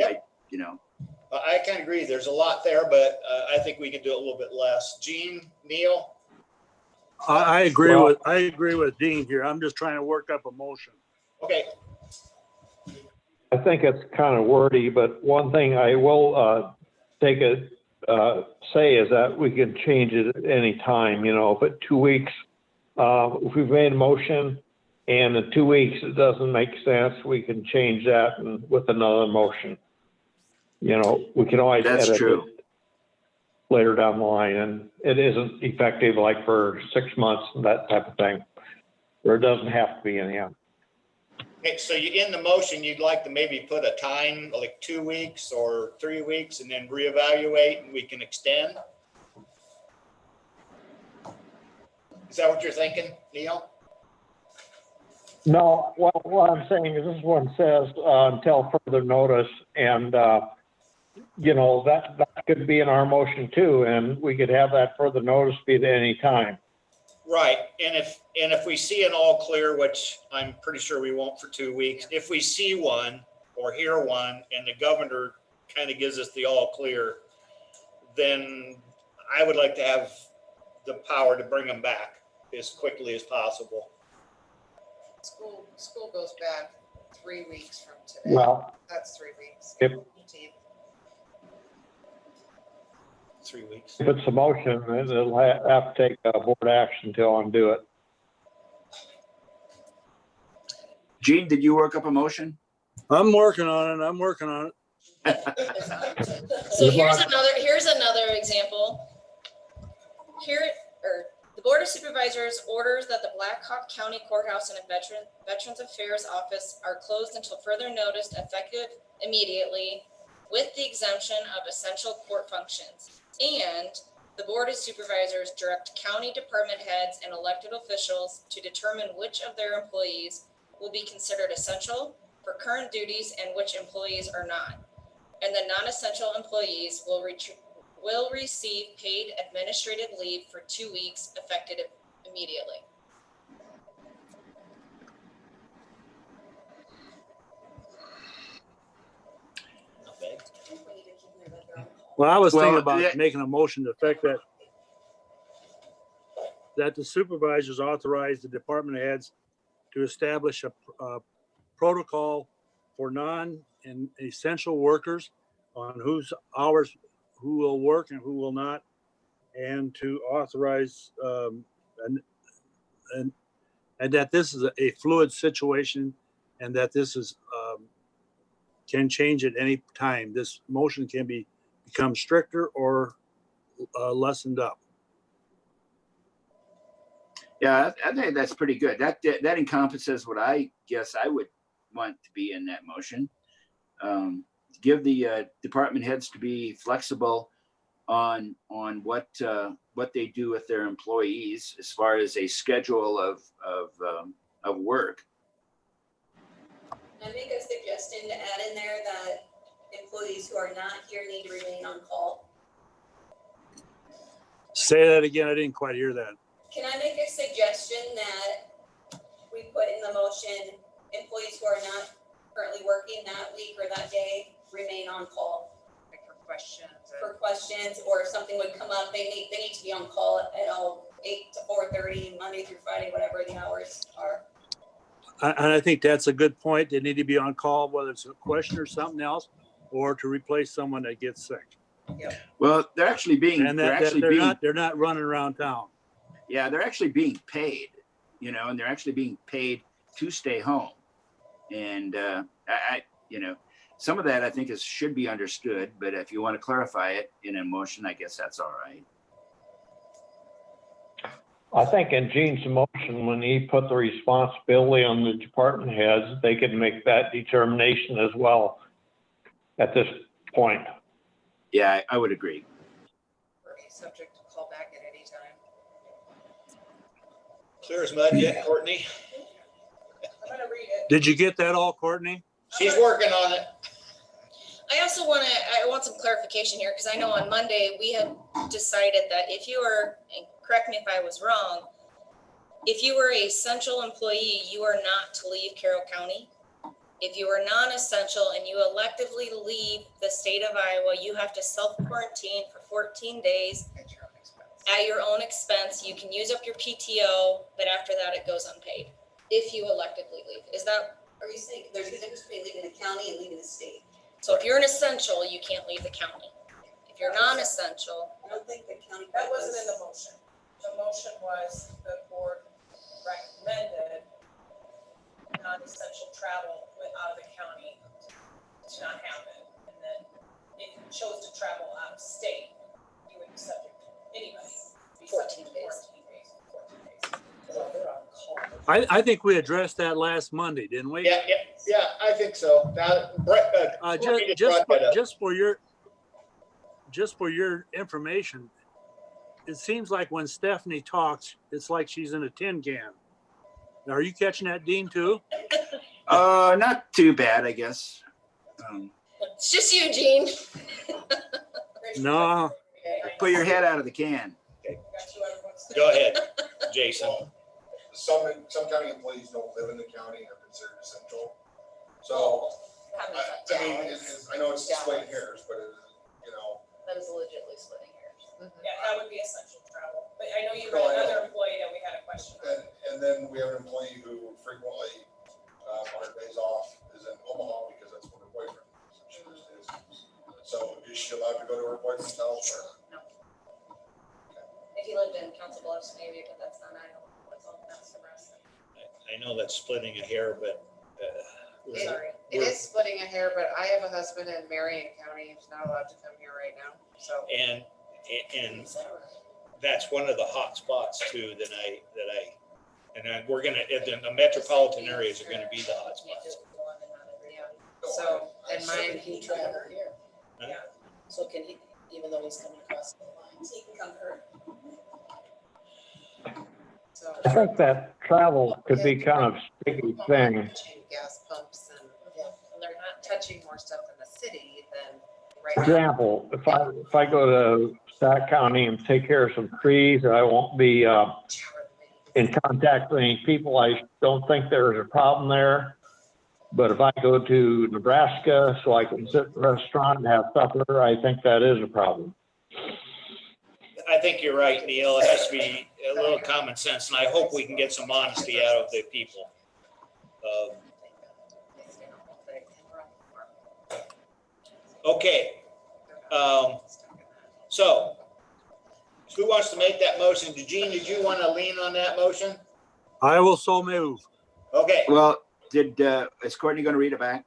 kind of agree. There's a lot there, but I think we could do a little bit less. Gene, Neil? I agree with Dean here. I'm just trying to work up a motion. Okay. I think it's kind of wordy, but one thing I will say is that we can change it at any time, but 2 weeks, if we've made a motion and in 2 weeks it doesn't make sense, we can change that with another motion. We can always That's edit true. it later down the line, and it isn't effective like for 6 months and that type of thing, or it doesn't have to be anyhow. Okay, so in the motion, you'd like to maybe put a time, like 2 weeks or 3 weeks, and then reevaluate, and we can extend? Is that what you're thinking, Neil? No, what I'm saying is this one says until further notice, and that could be in our motion too, and we could have that further notice be at any time. Right, and if we see an all clear, which I'm pretty sure we won't for 2 weeks, if we see one or hear one and the governor kind of gives us the all clear, then I would like to have the power to bring them back as quickly as possible. School goes back 3 weeks from today. Well, That's 3 weeks. if 3 weeks. it's a motion, then it'll have to take board action to undo it. Gene, did you work up a motion? I'm working on it. So here's another example. The Board of Supervisors orders that the Black Hawk County Courthouse and Veterans Affairs Office are closed until further notice, effective immediately, with the exemption of essential court functions. And The Board of Supervisors direct county department heads and elected officials to determine which of their employees will be considered essential for current duties and which employees are not. And the non-essential employees will receive paid administrative leave for 2 weeks effective immediately. Okay. Well, I was thinking Well, about making a motion to effect that the supervisors authorize the department heads to establish a protocol for non-essential workers on whose hours, who will work and who will not, and to authorize and that this is a fluid situation and that this is can change at any time. This motion can become stricter or lessened up. Yeah, I think that's pretty good. That encompasses what I guess I would want to be in that motion. Give the department heads to be flexible on what they do with their employees as far as a schedule of work. I make a suggestion to add in there that employees who are not here need to remain on call. Say that again. I didn't quite hear that. Can I make a suggestion that we put in the motion, employees who are not currently working that week or that day remain on call? Like for questions. For questions, or if something would come up, they need to be on call at 8 to 4:30, Monday through Friday, whatever the hours are. And I think that's a good point. They need to be on call, whether it's a question or something else, or to replace someone that gets sick. Well, they're actually being And they're not running around town. Yeah, they're actually being paid, and they're actually being paid to stay home. And some of that I think should be understood, but if you want to clarify it in a motion, I guess that's all right. I think in Gene's motion, when he put the responsibility on the department heads, they can make that determination as well at this point. Yeah, I would agree. Subject to call back at any time. Clear as mud yet, Courtney? I'm gonna read it. Did you get that all, Courtney? She's working on it. I also I want some clarification here, because I know on Monday we had decided that if you were, and correct me if I was wrong, if you were a essential employee, you are not to leave Carroll County. If you are non-essential and you electively leave the state of Iowa, you have to self-quarantine for 14 days at your own expense. You can use up your PTO, but after that it goes unpaid if you electively leave. Is that? Are you saying there's a difference between leaving the county and leaving the state? So if you're an essential, you can't leave the county. If you're non-essential, I don't think the county. That wasn't in the motion. The motion was the board recommended non-essential travel out of the county to not happen. And then if you chose to travel out of state, you would be subject to anybody. Be 14 subject to days. 14 days. I think we addressed that last Monday, didn't we? Yeah, I think so. Now, Brett, Courtney just brought that up. Just for your information, it seems like when Stephanie talks, it's like she's in a tin can. Now, are you catching that, Dean, too? Not too bad, I guess. it's just you, Gene. No. Put your head out of the can. Go ahead, Jason. Some county employees don't live in the county and are considered essential. So, I know it's splitting hairs, but That is legitimately splitting hairs. Yeah, that would be essential travel. But I know you had another employee that we had a question on. and then we have an employee who frequently, on her days off, is in Omaha because that's what her boyfriend is. So is she allowed to go to her boyfriend's house or? No. If you lived in Council Bluffs, maybe, but that's not Iowa. That's Nebraska. I know that's splitting a hair, but Sorry. It is splitting a hair, but I have a husband in Marion County who's not allowed to come here right now, so. and that's one of the hot spots too we're gonna, the metropolitan areas are gonna be the hot spots. So, and mine, He travel here. Huh? So can he, even though he's coming across the line? So you can come hurt. So. I think that travel could be kind of sticky thing. Touching gas pumps and, Yeah, and they're not touching more stuff in the city than right For now. example, if I go to Sac County and take care of some trees, I won't be in contact with any people. I don't think there's a problem there. But if I go to Nebraska so I can sit in a restaurant and have supper, I think that is a problem. I think you're right, Neil. It has to be a little common sense, and I hope we can get some honesty out of the people. Okay. So who wants to make that motion? Gene, did you want to lean on that motion? I will so move. Okay. Well, is Courtney going to read it back?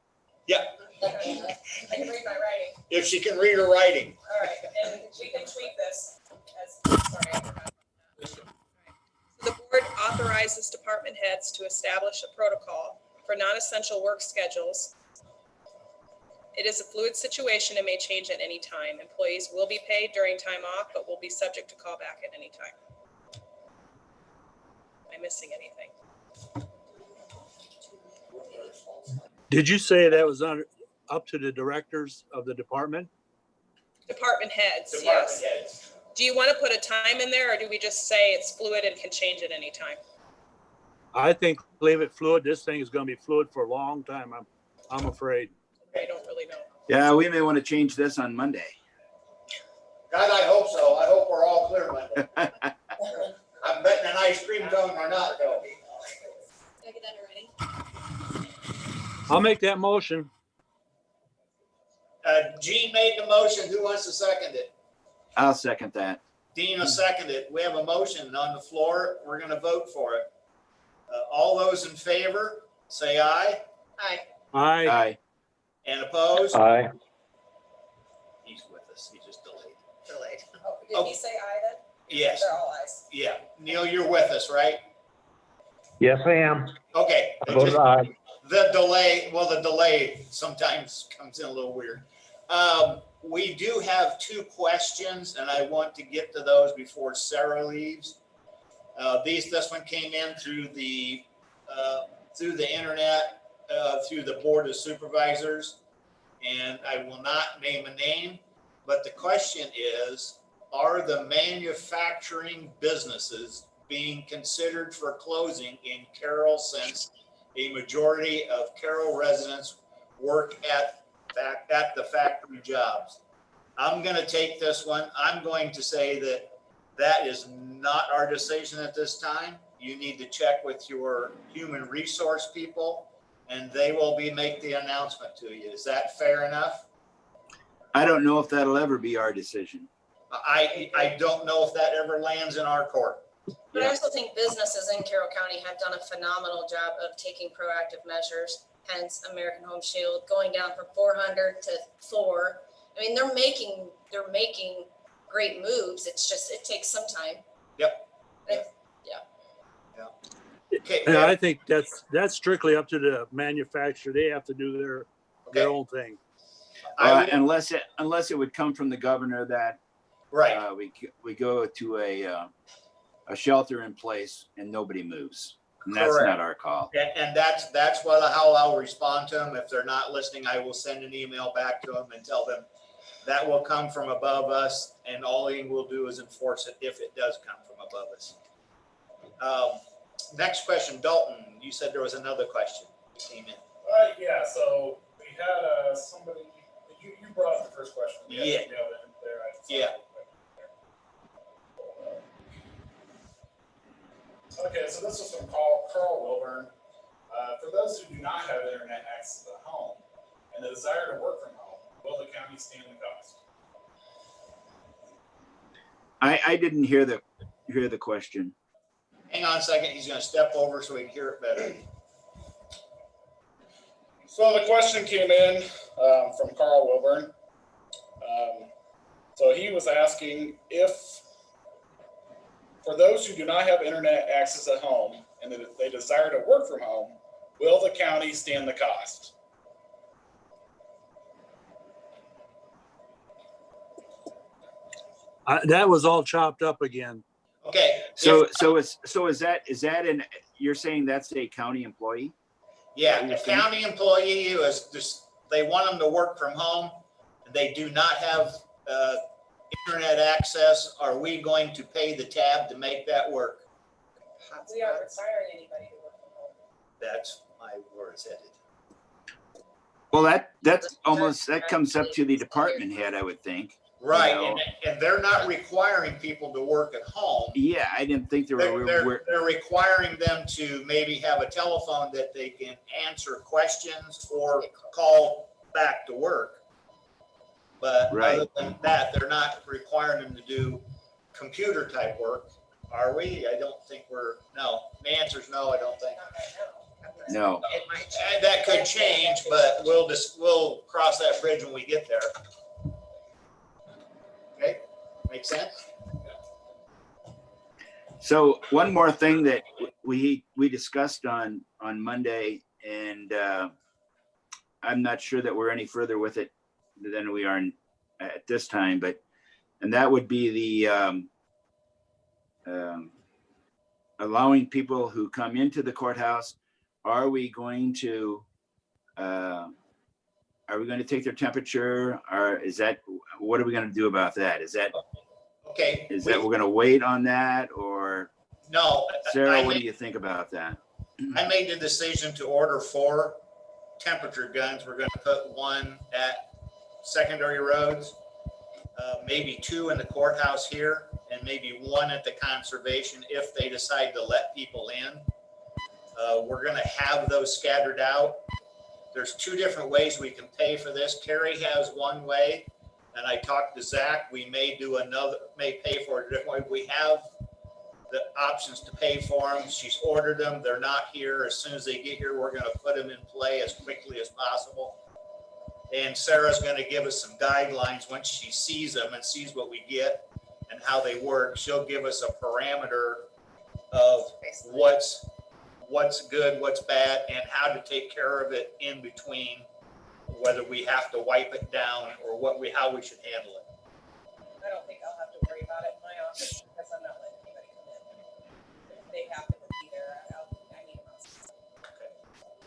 Yeah, I can read my writing. if she can read her writing. All right, and we can tweak this as, sorry, I forgot. The board authorizes department heads to establish a protocol for non-essential work schedules. It is a fluid situation and may change at any time. Employees will be paid during time off, but will be subject to callback at any time. Am I missing anything? Did you say that was up to the directors of the department? Department heads, Department yes. heads. Do you want to put a time in there, or do we just say it's fluid and can change at any time? I think leave it fluid. This thing is going to be fluid for a long time. I'm afraid. I don't really know. Yeah, we may want to change this on Monday. God, I hope so. I hope we're all clear Monday. I'm betting an ice cream cone or not, though. Did I get that already? I'll make that motion. Gene made the motion. Who wants to second it? I'll second that. Dina seconded it. We have a motion on the floor. We're going to vote for it. All those in favor, say aye. Aye. Aye. Aye. And opposed? Aye. He's with us. He just delayed. Delayed. Oh, did he say aye then? Yes. They're all ayes. Yeah. Neil, you're with us, right? Yes, I am. Okay. I voted aye. The delay sometimes comes in a little weird. We do have two questions, and I want to get to those before Sarah leaves. This one came in through the internet, through the Board of Supervisors, and I will not name a name, but the question is, are the manufacturing businesses being considered for closing in Carroll since a majority of Carroll residents work at the factory jobs? I'm going to take this one. I'm going to say that is not our decision at this time. You need to check with your human resource people, and they will make the announcement to you. Is that fair enough? I don't know if that'll ever be our decision. I don't know if that ever lands in our court. But I also think businesses in Carroll County have done a phenomenal job of taking proactive measures, hence American Home Shield, going down from 400 to 4. I mean, they're making great moves. It's just, it takes some time. Yep. Okay. And I think that's strictly up to the manufacturer. They have to do their own thing. Unless it would come from the governor that Right. we go to a shelter in place and nobody moves. And that's Correct. not our call. And that's how I'll respond to them. If they're not listening, I will send an email back to them and tell them that will come from above us, and all we'll do is enforce it if it does come from above us. Next question, Dalton, you said there was another question that came in. Yeah, so we had somebody, you brought up the first question. Yeah. Yeah. Okay, so this is from Carroll Wilburn. For those who do not have internet access at home and the desire to work from home, will the county stand the cost? I didn't hear the question. Hang on a second, he's gonna step over so we can hear it better. So the question came in from Carl Wilburn. So he was asking if, for those who do not have internet access at home and they desire to work from home, will the county stand the cost? That was all chopped up again. Okay. So is that you're saying that's a county employee? Yeah, a county employee who is just, they want them to work from home. They do not have internet access. Are we going to pay the tab to make that work? We aren't requiring anybody to work from home. That's where it's headed. Well, that comes up to the department head, I would think. Right, You know? and they're not requiring people to work at home. Yeah, I didn't think They're requiring them to maybe have a telephone that they can answer questions or call back to work. But Right. other than that, they're not requiring them to do computer type work. Are we? I don't think no. The answer is no, I don't think. Not right now. No. It might change. And that could change, but we'll cross that bridge when we get there. Okay, make sense? So one more thing that we discussed on Monday, and I'm not sure that we're any further with it than we are at this time, and that would be the allowing people who come into the courthouse. Are we going to take their temperature, or what are we going to do about that? Okay. We're going to wait on that, or No. Sarah, what do you think about that? I made the decision to order 4 temperature guns. We're going to put 1 at secondary roads, maybe 2 in the courthouse here, and maybe 1 at the conservation if they decide to let people in. We're going to have those scattered out. There's 2 different ways we can pay for this. Carrie has one way, and I talked to Zach. We may pay for it a different way. We have the options to pay for them. She's ordered them. They're not here. As soon as they get here, we're going to put them in play as quickly as possible. And Sarah's going to give us some guidelines once she sees them and sees what we get and how they work. She'll give us a parameter of what's good, what's bad, and how to take care of it in between, whether we have to wipe it down or how we should handle it. I don't think I'll have to worry about it in my office because I'm not letting anybody come in. If they happen to be there, I need them outside.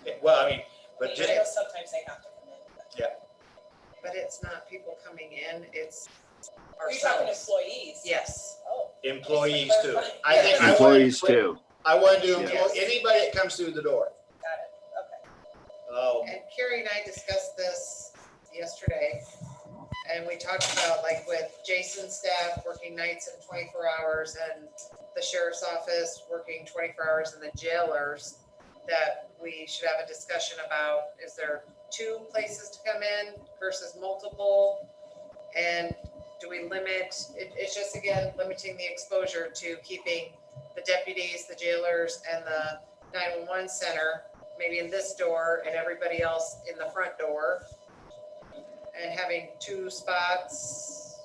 Okay. Well, I mean, I but know sometimes they have to come in. But But it's not people coming in, it's Are you talking ourselves. employees? Yes. Oh. employees Thanks for too. clarifying. I think Employees too. I want to do Yes. anybody that comes through the door. Got it, okay. And Carrie and I discussed this yesterday, and we talked about like with Jason's staff working nights and 24 hours and the sheriff's office working 24 hours and the jailers, that we should have a discussion about, is there 2 places to come in versus multiple? And do we limit, it's just again, limiting the exposure to keeping the deputies, the jailers, and the 911 center, maybe in this door and everybody else in the front door, and having 2 spots.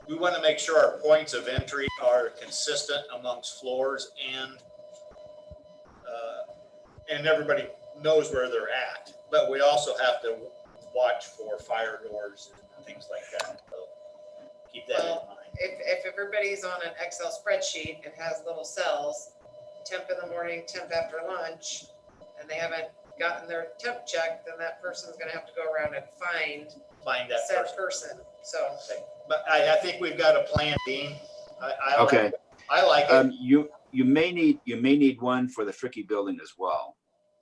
We want to make sure our points of entry are consistent amongst floors and everybody knows where they're at. But we also have to watch for fire doors and things like that. So keep that in mind. If everybody's on an Excel spreadsheet and has little cells, temp in the morning, temp after lunch, and they haven't gotten their temp checked, then that person's gonna have to go around and find that said person. So Okay. But I think we've got a plan, Dean. Okay. I like it. You may need one for the Fricky building as well.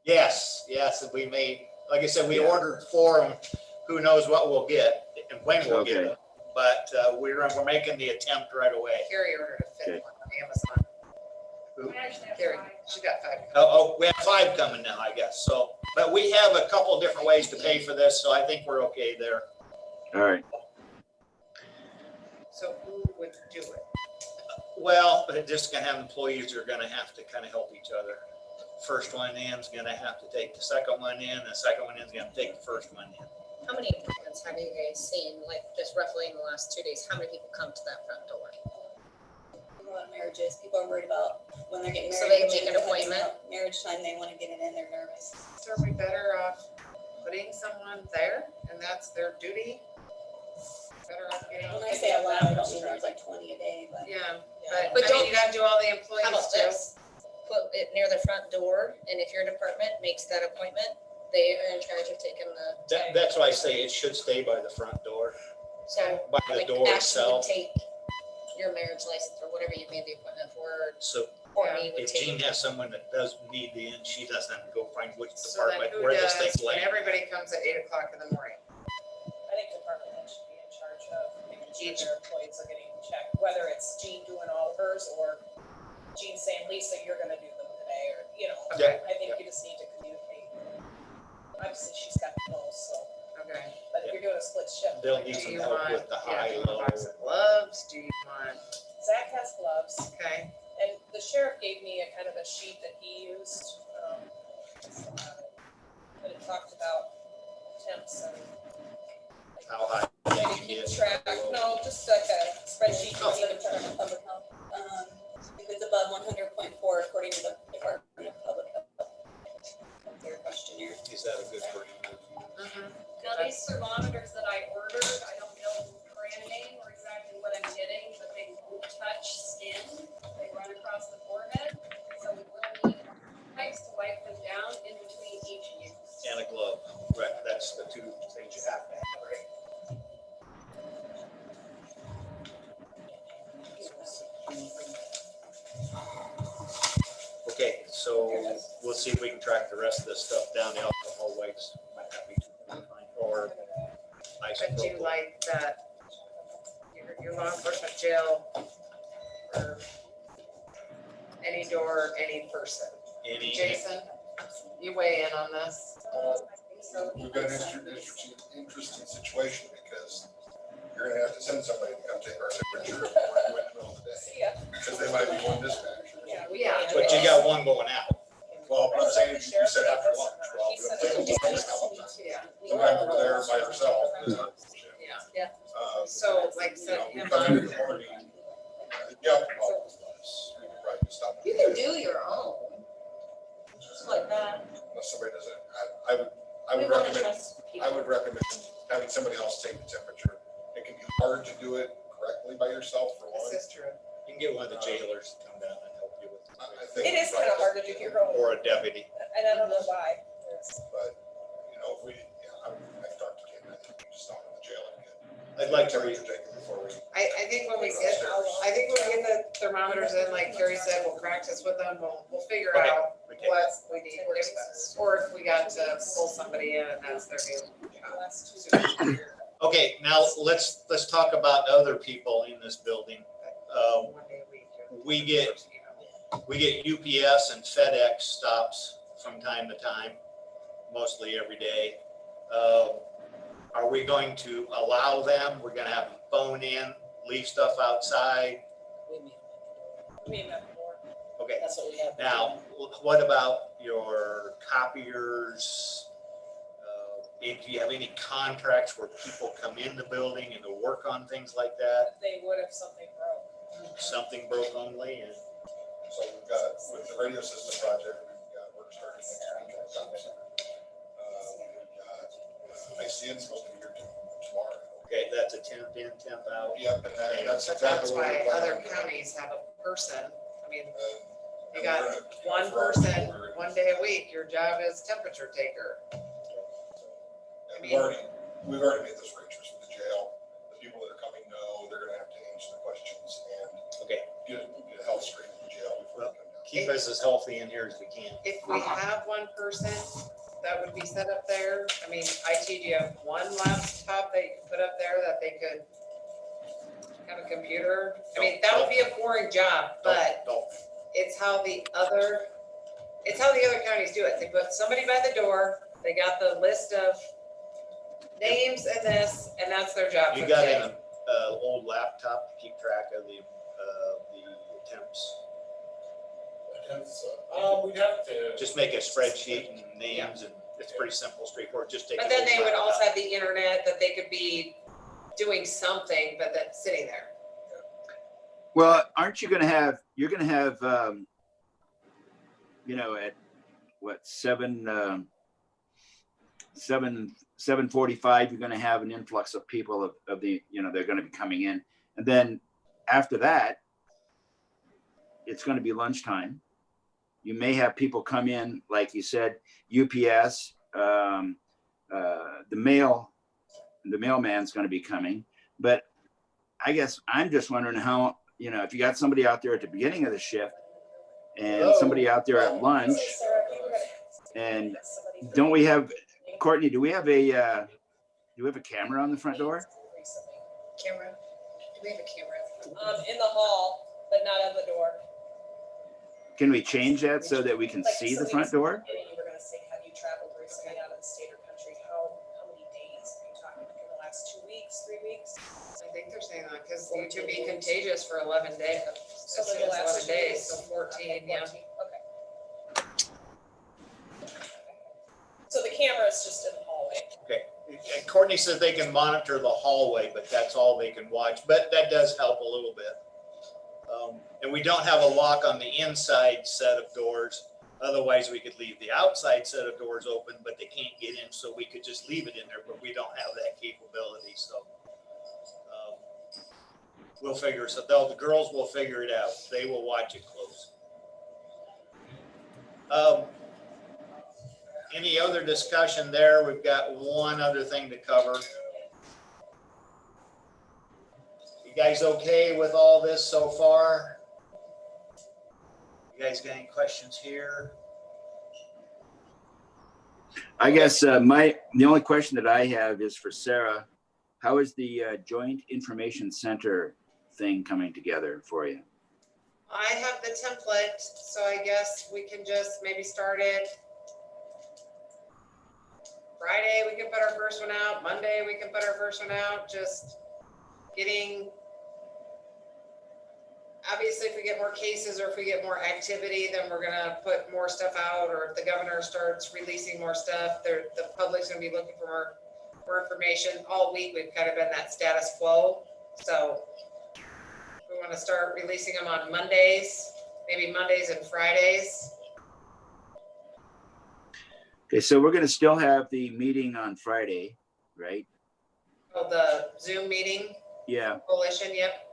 Yes, and we may, like I said, we Yeah. ordered 4 of them. Who knows what we'll get and when we'll get Okay. them. But we're making the attempt right away. Carrie ordered a 5th Okay. one on Amazon. Who? Carrie, she got 5. Oh, we have 5 coming now, I guess. So, but we have a couple different ways to pay for this, so I think we're okay there. All right. So who would do it? Well, but it's just gonna have employees who are gonna have to kind of help each other. First one in is gonna have to take the second one in, the second one in is gonna take the first one in. How many improvements have you guys seen, like just roughly in the last 2 days? How many people come to that front door? A lot of marriages, people are worried about when they're getting So married. they make an appointment? Marriage time, they want to get it in, they're nervous. So are we better off putting someone there and that's their duty? Better off getting. When I say a lot, I don't mean there's like 20 a day, but. Yeah, Yeah. but I don't- mean, you gotta do all the How employees about too. this? Put it near the front door, and if your department makes that appointment, they are in charge of taking the. That's why I say it should stay by the front door, So by the like door Ashley would itself. take your marriage license or whatever you made the appointment for, So Courtney would if Jean take. has someone that does need the in, she doesn't have to go find which So then department, who where this does, thing's when laying. everybody comes at 8 o'clock in the morning? I think department head should be in charge of making sure their employees are getting checked, whether it's Jean doing all of hers or Jean saying, Lisa, you're gonna do them today, or, you know, Yeah. I think you just need to communicate. Obviously, she's got the most, so, Okay. but if you're doing a split shift. They'll like need Do some you help want, with the high, do you want a low. box of gloves? Do you want, Zach has gloves, okay, and the sheriff gave me a kind of a sheet that he used, but it talked about temps and How high way you to can keep get. track, no, just like a spreadsheet. Oh, so the Department of Public Health, if it's above 100.4 according to the Department of Public Health. Their questionnaire. Is that a good word? Now, these thermometers that I ordered, I don't know the brand name or exactly what I'm getting, but they won't touch skin. They run across the forehead, so we will need wipes to wipe them down in between each use. And a glove, right, that's the two things you have to have, right? Okay, so we'll see if we can track the rest of this stuff down. The alcohol wipes might not be too fine, or but do you like that, your law enforcement jail, or any door, any person? any. Jason, you weigh in on this? We've got an interesting situation because you're gonna have to send somebody to come take our temperature when we're in the middle of the day. See ya. Because they might be one dispatcher. Yeah, Yeah. But you got one going out. Well, I'm saying, you said after lunch, well, He said we'll take it. a couple times. Yeah, Sometimes we're there by ourselves. yeah. So, like, You set know, we him come in on, the morning, yeah, well, right, stop. You can do your own, just like that. Unless somebody does it, I We would wanna recommend, trust people. I would recommend having somebody else take the temperature. It can be hard to do it correctly by yourself for this one. is true. You can get one of the jailers to come down and help you with I it, think. It is kind of hard to do your own, or a deputy. and I don't know why. But, you know, if we, yeah, I've talked to Ken, I think we just stop in the jail and get. I'd like to temperature taken before we. I think when we get, the thermometers in, like Carrie said, we'll practice with them, we'll figure Okay. out Okay. what we need. Or if we got to pull somebody in and that's their new job. Okay, now let's talk about other people in this building. One day a week. We get UPS and FedEx stops from time to time, mostly every day. Are we going to allow them? We're gonna have them phone in, leave stuff outside? Me and that more. Okay, That's what we have. now, what about your copiers? Do you have any contracts where people come in the building and to work on things like that? They would if something broke. Something broke only, and So we've got, with the radio system project, we've got work starting next week. We've got ICN's supposed to be here tomorrow. okay, that's a temp in, temp out. Yep, and that's But exactly that's what why we're other planning. counties have a person, I mean, And you got we're gonna- one person, one day a week, your job is temperature taker. And we've already made those arrangements with the jail. The people that are coming know they're gonna have to answer the questions and Okay, get a health screen in the jail before they come down. keep us as healthy in here as we can. If we have one person that would be set up there, I mean, IT, do you have one laptop that you could put up there that they could have a computer? I mean, that would be a boring job, but Don't. it's how the other counties do it. They put somebody by the door, they got the list of names and this, and that's their job for You the got day. an old laptop to keep track of the attempts? We'd have to. Just make a spreadsheet and names, and it's pretty simple, straightforward, just take. But an then old they would laptop. also have the internet that they could be doing something, but that's sitting there. Well, aren't you gonna have, you know, at what, 7, 7:45, you're going to have an influx of people of the, they're going to be coming in. And then after that, it's going to be lunchtime. You may have people come in, like you said, UPS, the mailman's going to be coming. But I guess I'm just wondering how, if you got somebody out there at the beginning of the shift and somebody out there at lunch, and don't we have, Courtney, do we have a camera on the front door? Camera? Do we have a camera? In the hall, but not on the door. Can we change that so that we can see the front door? You were gonna say, have you traveled recently out of the state or country? How many days are you talking, like in the last 2 weeks, 3 weeks? I think they're saying that because you could be contagious for 11 days, So as soon the as last 11 2 days, weeks. so 14, yeah. Okay. So the camera is just in the hallway. Okay, and Courtney says they can monitor the hallway, but that's all they can watch, but that does help a little bit. And we don't have a lock on the inside set of doors. Otherwise, we could leave the outside set of doors open, but they can't get in, so we could just leave it in there, but we don't have that capability, so. We'll figure, the girls will figure it out. They will watch it close. Any other discussion there? We've got one other thing to cover. You guys okay with all this so far? You guys got any questions here? I guess the only question that I have is for Sarah. How is the Joint Information Center thing coming together for you? I have the template, so I guess we can just maybe start it Friday. We can put our first one out. Monday, we can put our first one out. Just getting, obviously, if we get more cases or if we get more activity, then we're gonna put more stuff out. Or if the governor starts releasing more stuff, the public's gonna be looking for more information. All week, we've kind of been that status quo. So we want to start releasing them on Mondays, maybe Mondays and Fridays. Okay, so we're going to still have the meeting on Friday, right? Oh, the Zoom meeting? Yeah. Coalition, yep.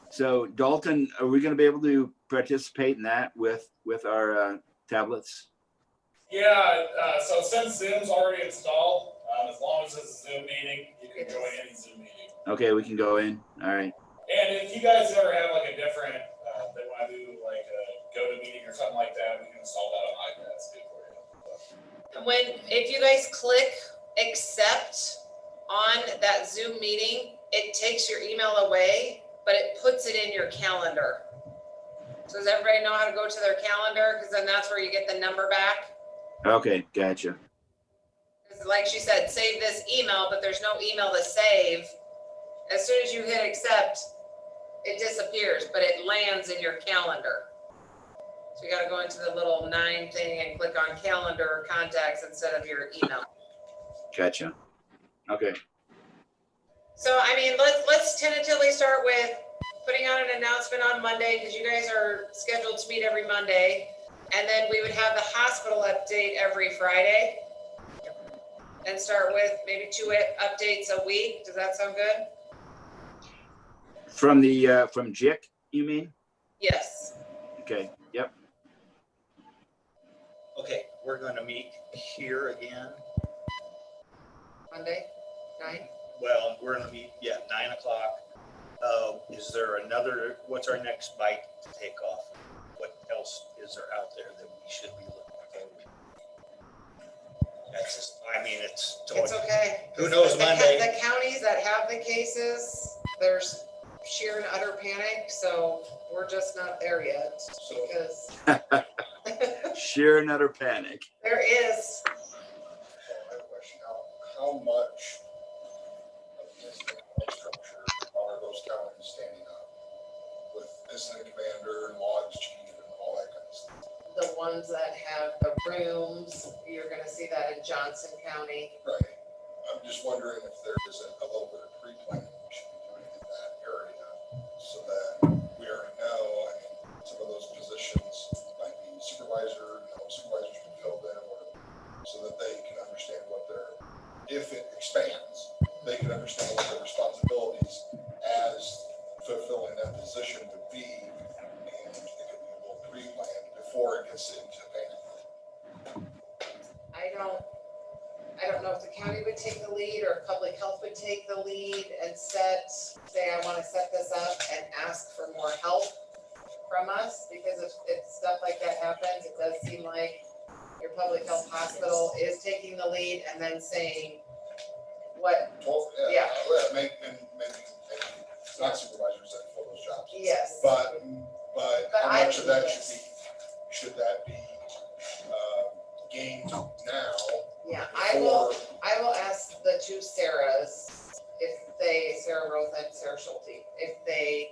So Dalton, are we going to be able to participate in that with our tablets? Yeah, so since Zoom's already installed, as long as it's a Zoom meeting, you can join any Zoom meeting. Okay, we can go in. All right. And if you guys ever have like a different, they want to do like a GoToMeeting or something like that, we can install that on iPads too for you. If you guys click accept on that Zoom meeting, it takes your email away, but it puts it in your calendar. So does everybody know how to go to their calendar? Because then that's where you get the number back. Okay, gotcha. Like she said, save this email, but there's no email to save. As soon as you hit accept, it disappears, but it lands in your calendar. So you got to go into the little 9 thing and click on calendar or contacts instead of your email. Gotcha. Okay. So, I mean, let's tentatively start with putting out an announcement on Monday because you guys are scheduled to meet every Monday. And then we would have the hospital update every Friday. And start with maybe 2 updates a week. Does that sound good? From the from JIC, you mean? Yes. Okay. Yep. Okay, we're going to meet here again. Monday, 9. Well, we're going to meet 9 o'clock. Is there another? What's our next bite to take off? What else is there out there that we should be looking forward to? That's just, I mean, it's okay. Who knows Monday? The counties that have the cases, there's sheer and utter panic, so we're just not there yet because sheer and utter panic. There is. I have a question. How much of this structure are those counties standing up with incident commander and logs chief and all that kind of stuff? The ones that have the rooms, you're gonna see that in Johnson County. Right. I'm just wondering if there is a little bit of pre-planning we should be doing in that area so that we already know. I mean, some of those positions might be supervisors can fill them, or so that they I don't know if the county would take the lead or if public health would take the lead and say, I want to set this up and ask for more help from us, because if stuff like that happens, it does seem like your public health hospital is taking the lead and then saying what, yeah. Maybe not supervisors that fill those jobs. Yes. But how I much of that think should that be gained now? Yeah, I will ask the two Sarahs, Sarah Rosa and Sarah Schulte, if they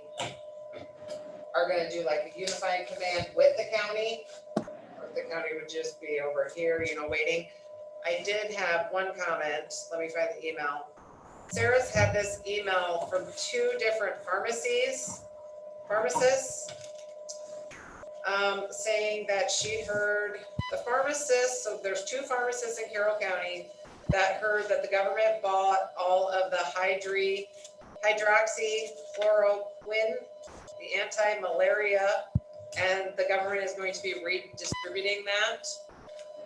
are gonna do like a unified command with the county, or if the county would just be over here, waiting. I did have one comment, let me find the email. Sarah's had this email from two different pharmacists, saying that she'd heard the pharmacists, so there's two pharmacists in Carroll County that heard that the government bought all of the hydroxychloroquine, the anti-malaria, and the government is going to be redistributing that.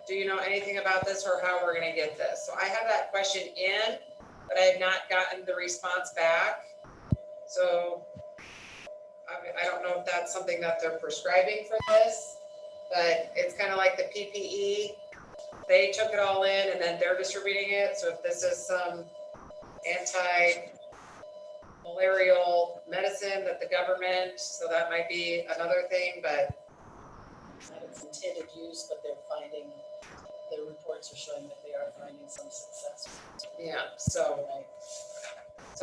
Do you know anything about this or how we're gonna get this? So I have that question in, but I have not gotten the response back. So I don't know if that's something that they're prescribing for this, but it's kind of like the PPE. They took it all in and then they're distributing it. So if this is some anti-malarial medicine that the government, so that might be another thing, but. Not its intended use, but they're finding, the reports are showing that they are finding some success. Yeah, so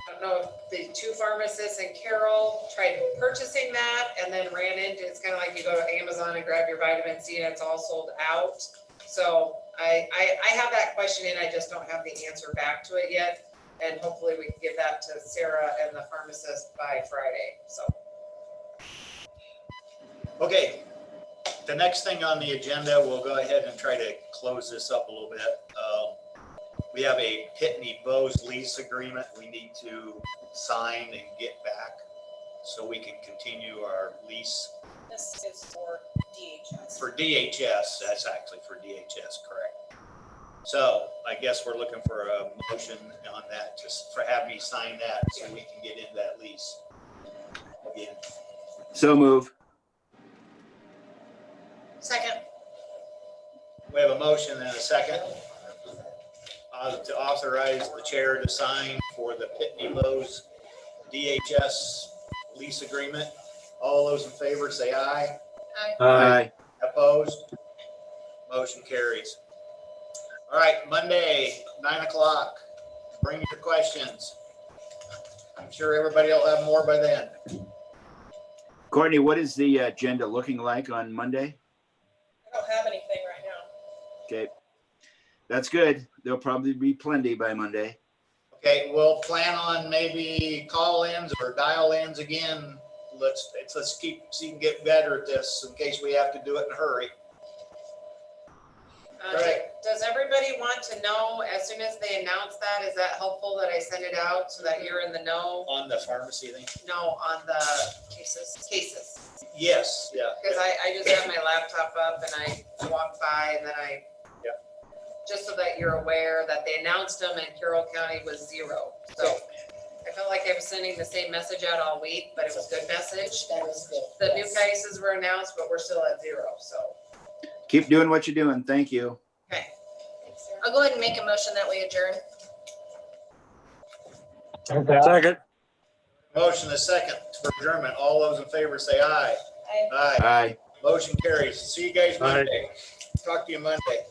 I don't know if the two pharmacists in Carroll tried purchasing that and then ran into, it's kind of like you go to Amazon and grab your vitamin C and it's all sold out. So I have that question and I just don't have the answer back to it yet. And hopefully we can give that to Sarah and the pharmacist by Friday, so. Okay, the next thing on the agenda, we'll go ahead and try to close this up a little bit. We have a Pitney Bowes lease agreement we need to sign and get back so we can continue our lease. This is for DHS. For DHS, that's actually for DHS, correct. So I guess we're looking for a motion on that, just for have me sign that so we can get into that lease again. So move. Second. We have a motion and a second to authorize the chair to sign for the Pitney Bowes DHS lease agreement. All those in favor say aye. Aye. Opposed? Motion carries. All right, Monday, 9 o'clock. Bring your questions. I'm sure everybody will have more by then. Courtney, what is the agenda looking like on Monday? I don't have anything right now. Okay, that's good. There'll probably be plenty by Monday. Okay, we'll plan on maybe call-ins or dial-ins again. Let's keep, see if we can get better at this in case we have to do it in a hurry. Right. Does everybody want to know as soon as they announce that? Is that helpful that I send it out so that you're in the know? On the pharmacy thing? No, on the cases. Yes, yeah. Because I just have my laptop up and I walk by and then just so that you're aware that they announced them and Carroll County was 0. So I felt like I was sending the same message out all week, but it was good message. That was good. The new cases were announced, but we're still at 0, so. Keep doing what you're doing. Thank you. Okay. I'll go ahead and make a motion that we adjourn. Second. Motion is second for adjournment. All those in favor say aye. Aye. Aye. Aye. Motion carries. See you guys Monday. Talk to you Monday.